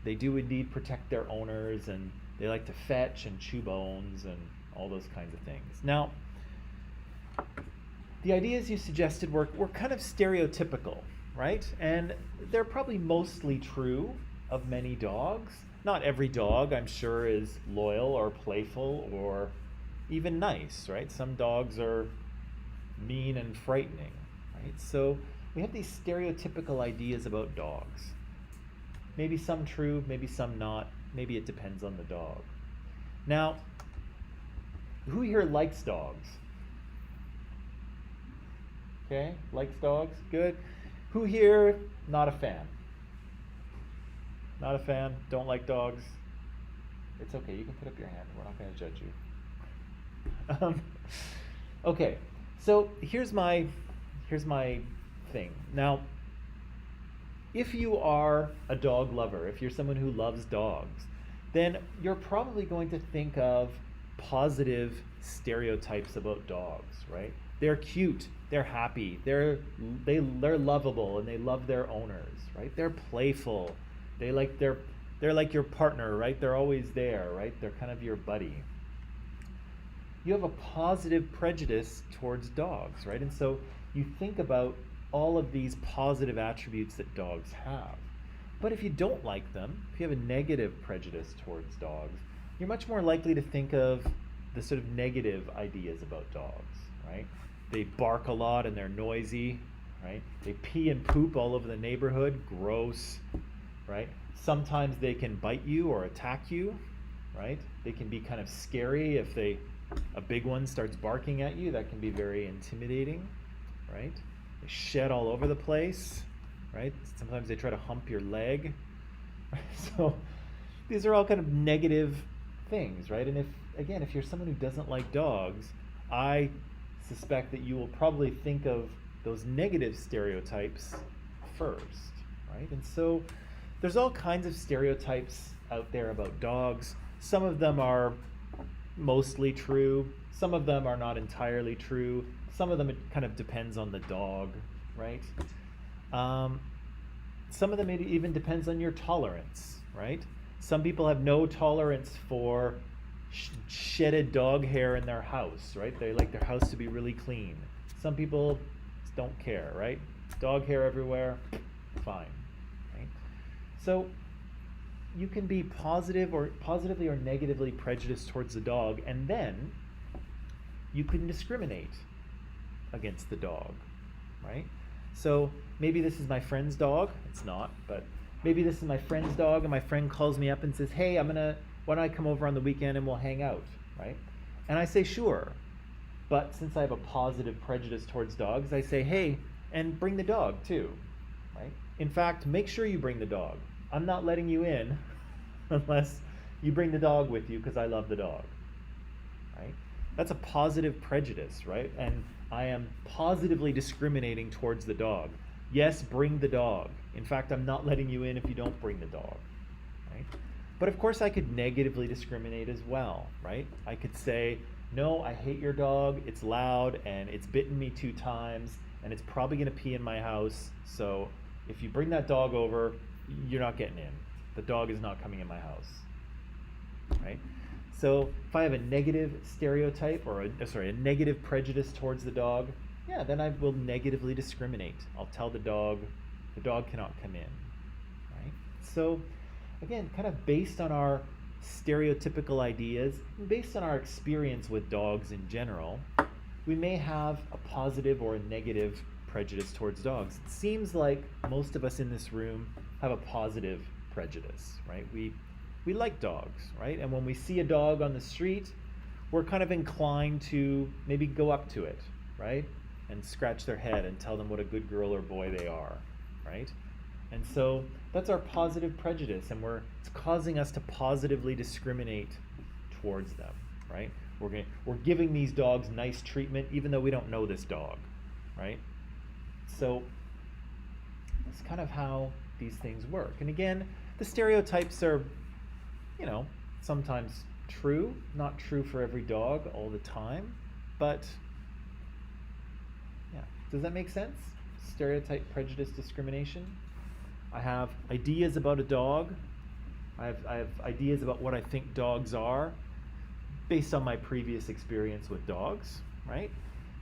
they do indeed protect their owners, and they like to fetch and chew bones and all those kinds of things. Now, the ideas you suggested were kind of stereotypical, right? And they're probably mostly true of many dogs. Not every dog, I'm sure, is loyal or playful or even nice, right? Some dogs are mean and frightening, right? So we have these stereotypical ideas about dogs. Maybe some true, maybe some not. Maybe it depends on the dog. Now, who here likes dogs? Okay, likes dogs, good. Who here not a fan? Not a fan, don't like dogs? It's okay, you can put up your hand. We're not going to judge you. Okay, so here's my thing. Now, if you are a dog lover, if you're someone who loves dogs, then you're probably going to think of positive stereotypes about dogs, right? They're cute, they're happy, they're lovable, and they love their owners, right? They're playful, they're like your partner, right? They're always there, right? They're kind of your buddy. You have a positive prejudice towards dogs, right? And so you think about all of these positive attributes that dogs have. But if you don't like them, if you have a negative prejudice towards dogs, you're much more likely to think of the sort of negative ideas about dogs, right? They bark a lot and they're noisy, right? They pee and poop all over the neighborhood, gross, right? Sometimes they can bite you or attack you, right? They can be kind of scary if a big one starts barking at you. That can be very intimidating, right? They shed all over the place, right? Sometimes they try to hump your leg. So these are all kind of negative things, right? And if you're someone who doesn't like dogs, I suspect that you will probably think of those negative stereotypes first, right? And so there's all kinds of stereotypes out there about dogs. Some of them are mostly true. Some of them are not entirely true. Some of them, it kind of depends on the dog, right? Some of them, it even depends on your tolerance, right? Some people have no tolerance for shedded dog hair in their house, right? They like their house to be really clean. Some people just don't care, right? Dog hair everywhere, fine, right? So you can be positively or negatively prejudiced towards the dog, and then you can discriminate against the dog, right? So maybe this is my friend's dog. It's not, but maybe this is my friend's dog, and my friend calls me up and says, hey, why don't I come over on the weekend and we'll hang out, right? And I say, sure. But since I have a positive prejudice towards dogs, I say, hey, and bring the dog too, right? In fact, make sure you bring the dog. I'm not letting you in unless you bring the dog with you because I love the dog, right? That's a positive prejudice, right? And I am positively discriminating towards the dog. Yes, bring the dog. In fact, I'm not letting you in if you don't bring the dog, right? But of course I could negatively discriminate as well, right? I could say, no, I hate your dog, it's loud, and it's bitten me 2 times, and it's probably gonna pee in my house, so if you bring that dog over, you're not getting in. The dog is not coming in my house, right? So if I have a negative stereotype or a negative prejudice towards the dog, yeah, then I will negatively discriminate. I'll tell the dog cannot come in, right? So again, kind of based on our stereotypical ideas, and based on our experience with dogs in general, we may have a positive or a negative prejudice towards dogs. It seems like most of us in this room have a positive prejudice, right? We like dogs, right? And when we see a dog on the street, we're kind of inclined to maybe go up to it, right? And scratch their head and tell them what a good girl or boy they are, right? And so that's our positive prejudice, and it's causing us to positively discriminate towards them, right? We're giving these dogs nice treatment even though we don't know this dog, right? So that's kind of how these things work. And again, the stereotypes are, sometimes true, not true for every dog all the time, but yeah, does that make sense? Stereotype, prejudice, discrimination. I have ideas about a dog. I have ideas about what I think dogs are based on my previous experience with dogs, right?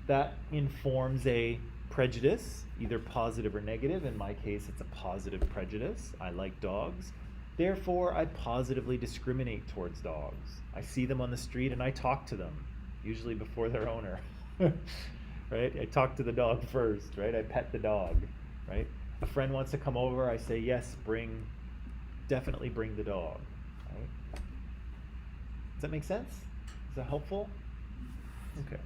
That informs a prejudice, either positive or negative. In my case, it's a positive prejudice. I like dogs. Therefore, I positively discriminate towards dogs. I see them on the street and I talk to them, usually before their owner, right? I talk to the dog first, right? I pet the dog, right? A friend wants to come over, I say, yes, definitely bring the dog, right? Does that make sense? Is that helpful? Okay.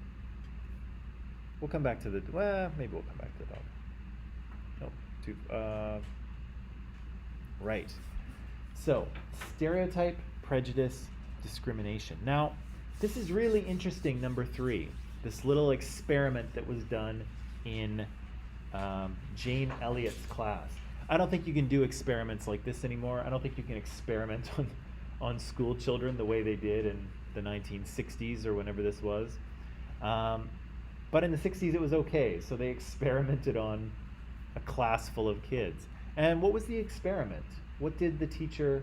We'll come back to maybe we'll come back to the dog. Right. So, stereotype, prejudice, discrimination. Now, this is really interesting, number 3. This little experiment that was done in Jane Elliott's class. I don't think you can do experiments like this anymore. I don't think you can experiment on school children the way they did in the 1960s or whenever this was. But in the 60s it was okay, so they experimented on a class full of kids. And what was the experiment? What did the teacher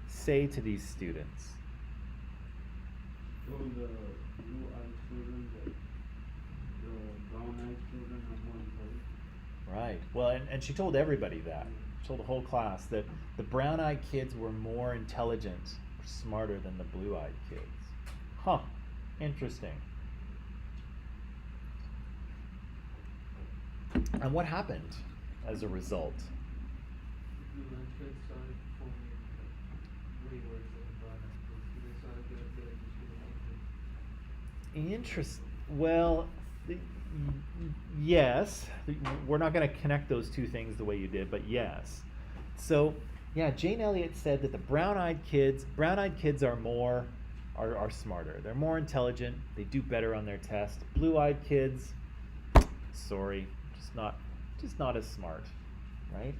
say to these students? So the blue-eyed children, the brown-eyed children are more intelligent. Right. Well, and she told everybody that. She told the whole class that the brown-eyed kids were more intelligent, or smarter than the blue-eyed kids. Huh. Interesting. And what happened as a result? The lunch kids started performing way worse than the brown eyed kids. They started getting good at discrimination. Well, yes. We're not going to connect those two things the way you did, but yes. So, yeah, Jane Elliott said that the brown-eyed kids are smarter. They're more intelligent. They do better on their test. Blue-eyed kids, sorry, just not as smart, right?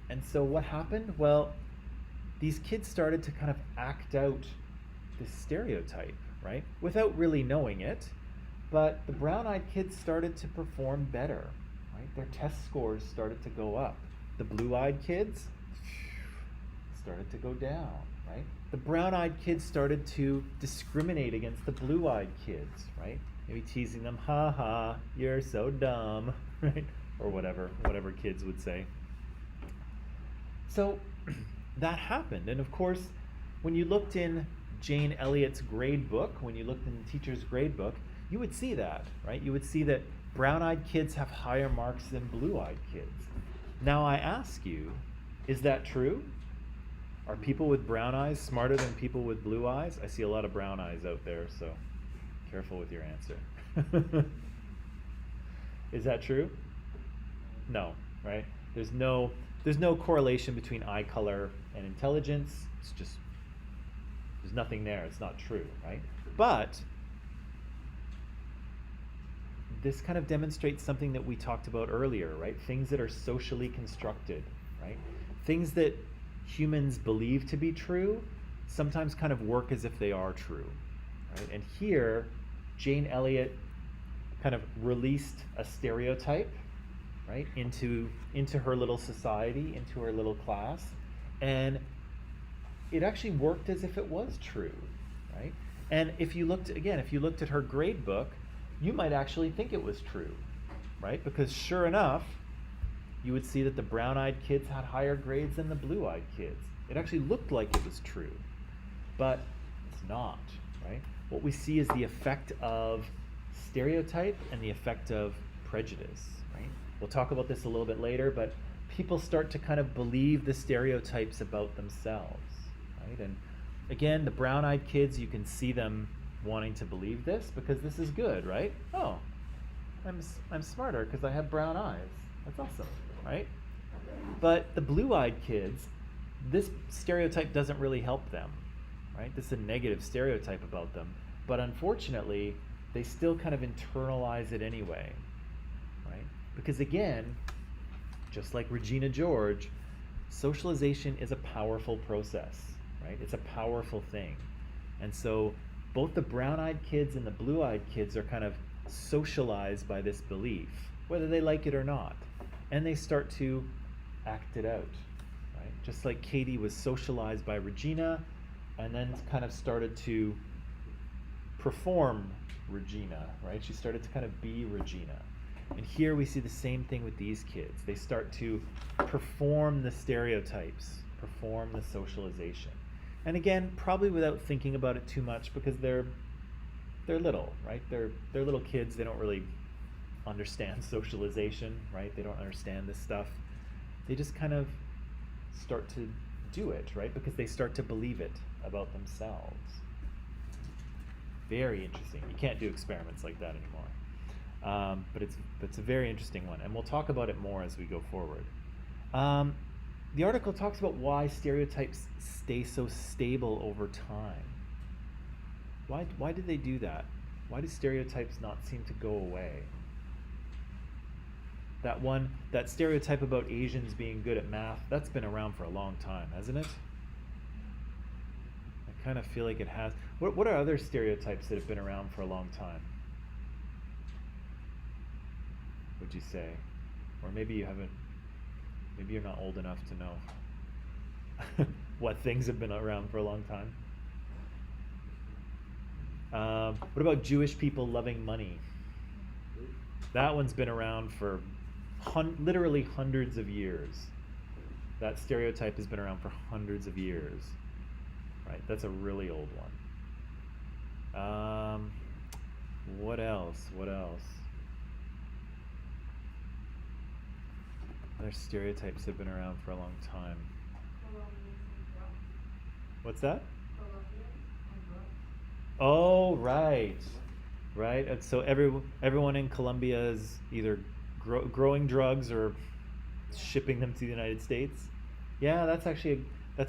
And so what happened? Well, these kids started to kind of act out this stereotype, right? Without really knowing it, but the brown-eyed kids started to perform better, right? Their test scores started to go up. The blue-eyed kids started to go down, right? The brown-eyed kids started to discriminate against the blue-eyed kids, right? Maybe teasing them, ha ha, you're so dumb, right? Or whatever kids would say. So that happened. And of course, when you looked in Jane Elliott's grade book, when you looked in the teacher's grade book, you would see that, right? You would see that brown-eyed kids have higher marks than blue-eyed kids. Now I ask you, is that true? Are people with brown eyes smarter than people with blue eyes? I see a lot of brown eyes out there, so careful with your answer. Is that true? No, right? There's no correlation between eye color and intelligence. It's just, there's nothing there. It's not true, right? But this kind of demonstrates something that we talked about earlier, right? Things that are socially constructed, right? Things that humans believe to be true sometimes kind of work as if they are true, right? And here, Jane Elliott kind of released a stereotype, right, into her little society, into her little class, and it actually worked as if it was true, right? And if you looked at her grade book, you might actually think it was true, right? Because sure enough, you would see that the brown-eyed kids had higher grades than the blue-eyed kids. It actually looked like it was true, but it's not, right? What we see is the effect of stereotype and the effect of prejudice, right? We'll talk about this a little bit later, but people start to kind of believe the stereotypes about themselves, right? And again, the brown-eyed kids, you can see them wanting to believe this because this is good, right? Oh, I'm smarter because I have brown eyes. That's awesome, right? But the blue-eyed kids, this stereotype doesn't really help them, right? This is a negative stereotype about them. But unfortunately, they still kind of internalize it anyway, right? Because again, just like Regina George, socialization is a powerful process, right? It's a powerful thing. And so both the brown-eyed kids and the blue-eyed kids are kind of socialized by this belief, whether they like it or not. And they start to act it out, right? Just like Katie was socialized by Regina and then kind of started to perform Regina, right? She started to kind of be Regina. And here we see the same thing with these kids. They start to perform the stereotypes, perform the socialization. And again, probably without thinking about it too much because they're little, right? They're little kids. They don't really understand socialization, right? They don't understand this stuff. They just kind of start to do it, right? Because they start to believe it about themselves. Very interesting. You can't do experiments like that anymore. But it's a very interesting one, and we'll talk about it more as we go forward. The article talks about why stereotypes stay so stable over time. Why did they do that? Why do stereotypes not seem to go away? That stereotype about Asians being good at math, that's been around for a long time, hasn't it? I kind of feel like it has. What are other stereotypes that have been around for a long time? Would you say? Or maybe you haven't, maybe you're not old enough to know what things have been around for a long time. What about Jewish people loving money? That one's been around for literally hundreds of years. That stereotype has been around for hundreds of years. Right, that's a really old one. What else? Other stereotypes have been around for a long time. What's that? Oh, right. And so everyone in Colombia is either growing drugs or shipping them to the United States. Yeah, that's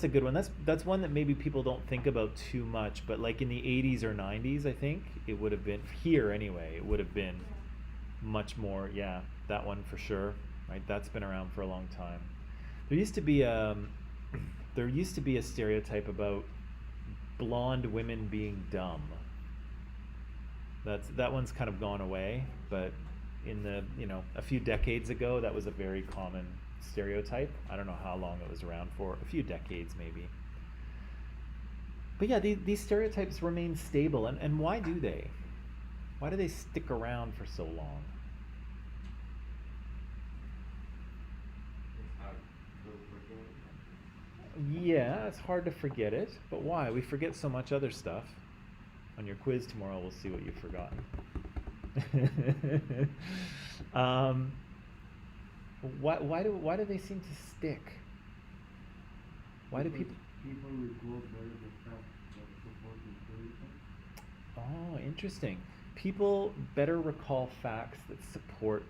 a good one. That's one that maybe people don't think about too much, but like in the 80s or 90s, I think it would have been here anyway. It would have been much more. Yeah, that one for sure. Right, that's been around for a long time. There used to be a stereotype about blonde women being dumb. That one's kind of gone away, but in the a few decades ago, that was a very common stereotype. I don't know how long it was around for, a few decades maybe. But yeah, these stereotypes remain stable, and why do they? Why do they stick around for so long? Yeah, it's hard to forget it, but why? We forget so much other stuff. On your quiz tomorrow, we'll see what you've forgotten. Why do they seem to stick? Why do people recall better the facts that support the stereotype? Oh, interesting. People better recall facts that support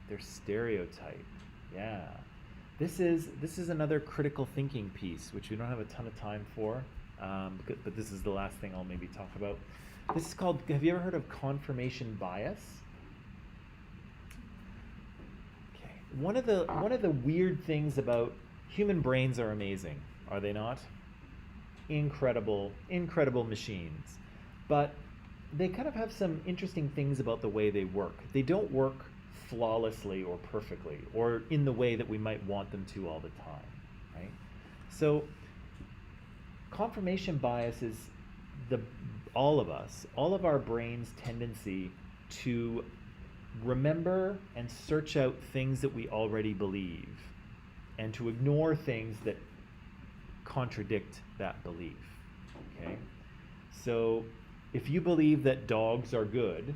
their stereotype. Yeah. This is another critical thinking piece, which we don't have a ton of time for, but this is the last thing I'll maybe talk about. This is called, have you ever heard of confirmation bias? Okay. One of the weird things about human brains are amazing, are they not? Incredible machines. But they kind of have some interesting things about the way they work. They don't work flawlessly or perfectly or in the way that we might want them to all the time, right? So confirmation bias is all of our brain's tendency to remember and search out things that we already believe and to ignore things that contradict that belief. Okay? So if you believe that dogs are good,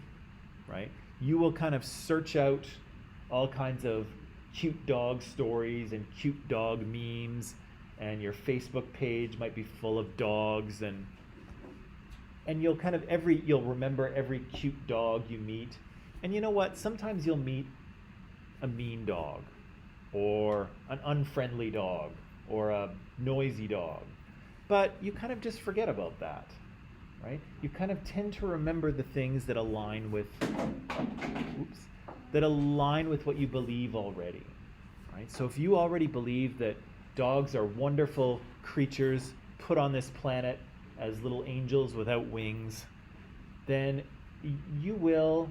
right, you will kind of search out all kinds of cute dog stories and cute dog memes, and your Facebook page might be full of dogs, and you'll kind of you'll remember every cute dog you meet. And you know what? Sometimes you'll meet a mean dog, or an unfriendly dog, or a noisy dog. But you kind of just forget about that, right? You kind of tend to remember the things that align with, what you believe already, right? So if you already believe that dogs are wonderful creatures put on this planet as little angels without wings, then you will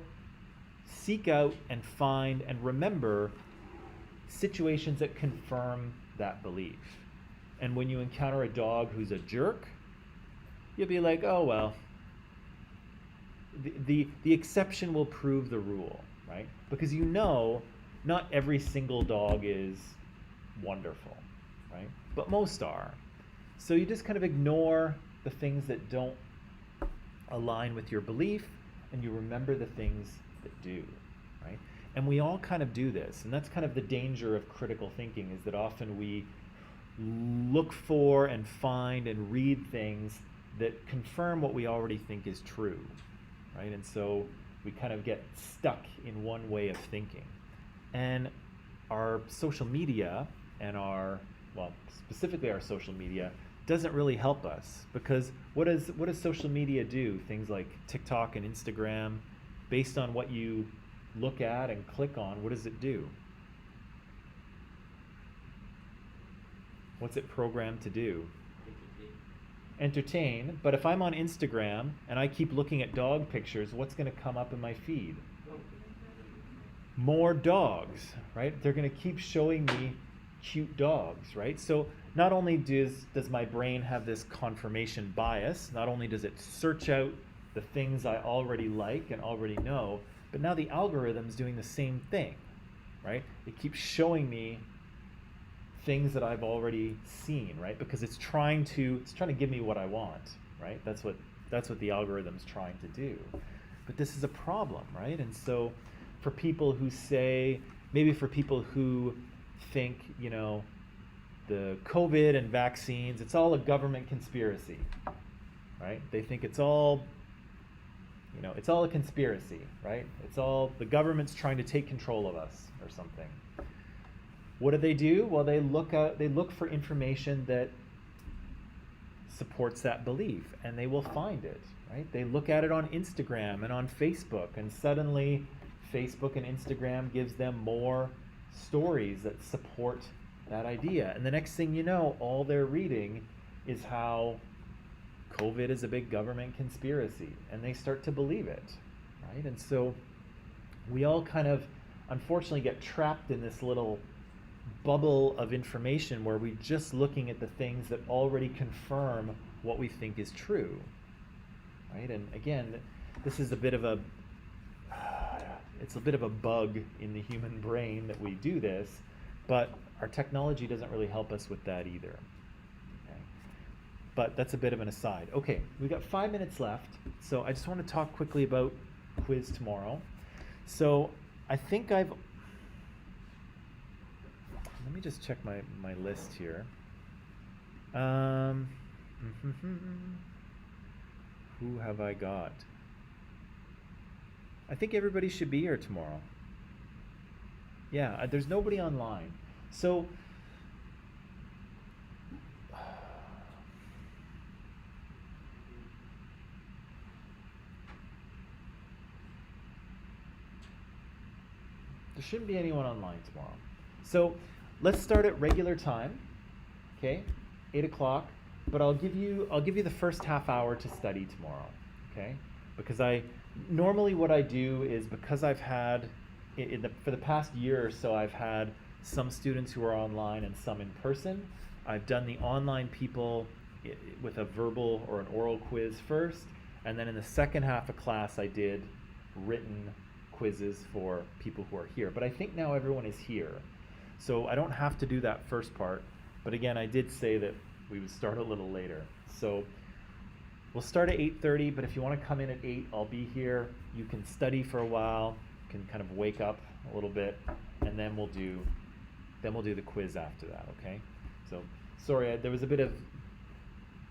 seek out and find and remember situations that confirm that belief. And when you encounter a dog who's a jerk, you'll be like, oh well, the exception will prove the rule, right? Because you know not every single dog is wonderful, right? But most are. So you just kind of ignore the things that don't align with your belief, and you remember the things that do, right? And we all kind of do this, and that's kind of the danger of critical thinking, is that often we look for and find and read things that confirm what we already think is true, right? And so we kind of get stuck in one way of thinking. And our social media and specifically our social media doesn't really help us, because what does social media do? Things like TikTok and Instagram, based on what you look at and click on, what does it do? What's it programmed to do? Entertain. But if I'm on Instagram and I keep looking at dog pictures, what's going to come up in my feed? More dogs, right? They're going to keep showing me cute dogs, right? So not only does my brain have this confirmation bias, not only does it search out the things I already like and already know, but now the algorithm's doing the same thing, right? It keeps showing me things that I've already seen, right? Because it's trying to give me what I want, right? That's what the algorithm's trying to do. But this is a problem, right? And so for people who think, the COVID and vaccines, it's all a government conspiracy, right? They think it's all a conspiracy, right? It's all the government's trying to take control of us or something. What do? Well, they look for information that supports that belief, and they will find it, right? They look at it on Instagram and on Facebook, and suddenly Facebook and Instagram gives them more stories that support that idea. And the next thing you know, all they're reading is how COVID is a big government conspiracy, and they start to believe it, right? And so we all kind of, unfortunately, get trapped in this little bubble of information where we're just looking at the things that already confirm what we think is true, right? And again, this is a bit of a bug in the human brain that we do this, but our technology doesn't really help us with that either. Okay? But that's a bit of an aside. Okay, we've got 5 minutes left, so I just want to talk quickly about quiz tomorrow. So I think let me just check my list here. Who have I got? I think everybody should be here tomorrow. Yeah, there's nobody online. So there shouldn't be anyone online tomorrow. So let's start at regular time, okay, 8 o'clock. But I'll give you the first half hour to study tomorrow, okay? Because normally what I do is, because I've had for the past year or so, I've had some students who are online and some in person. I've done the online people with a verbal or an oral quiz first, and then in the second half of class I did written quizzes for people who are here. But I think now everyone is here, so I don't have to do that first part. But again, I did say that we would start a little later. So we'll start at 8:30, but if you want to come in at 8, I'll be here. You can study for a while, you can kind of wake up a little bit, and then we'll do the quiz after that, okay? So sorry, there was a bit of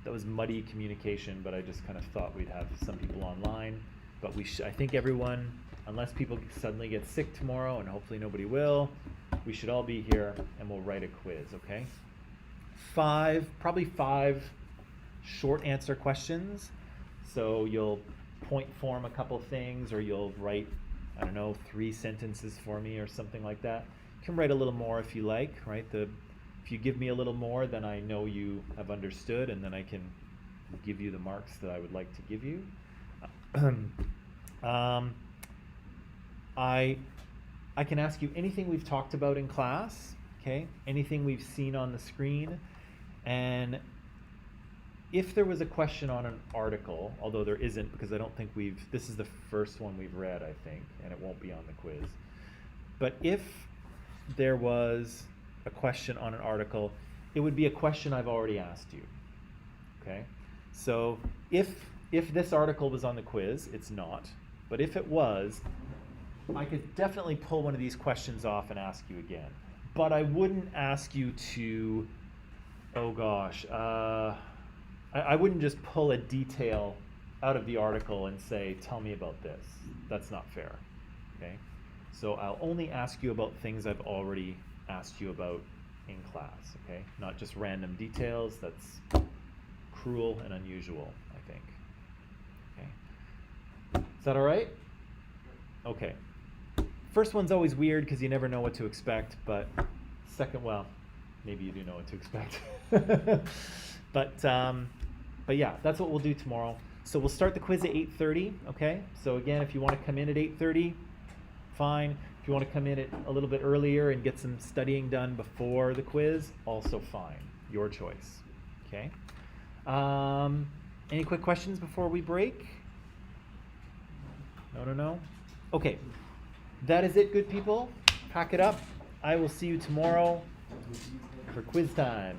that was muddy communication, but I just kind of thought we'd have some people online. But I think everyone, unless people suddenly get sick tomorrow, and hopefully nobody will, we should all be here, and we'll write a quiz, okay? Probably five short answer questions. So you'll point form a couple things, or you'll write, I don't know, 3 sentences for me or something like that. You can write a little more if you like, right? If you give me a little more, then I know you have understood, and then I can give you the marks that I would like to give you. I can ask you anything we've talked about in class, okay? Anything we've seen on the screen. And if there was a question on an article, although there isn't, because I don't think this is the first one we've read, I think, and it won't be on the quiz. But if there was a question on an article, it would be a question I've already asked you, okay? So if this article was on the quiz, it's not, but if it was, I could definitely pull one of these questions off and ask you again. But I wouldn't ask you to, oh gosh, I wouldn't just pull a detail out of the article and say, tell me about this. That's not fair, okay? So I'll only ask you about things I've already asked you about in class, okay? Not just random details. That's cruel and unusual, I think. Okay. Is that all right? Okay. First one's always weird because you never know what to expect, but second, well, maybe you do know what to expect. But yeah, that's what we'll do tomorrow. So we'll start the quiz at 8:30, okay? So again, if you want to come in at 8:30, fine. If you want to come in a little bit earlier and get some studying done before the quiz, also fine. Your choice, okay? Any quick questions before we break? No? Okay. That is it, good people. Pack it up. I will see you tomorrow for quiz time.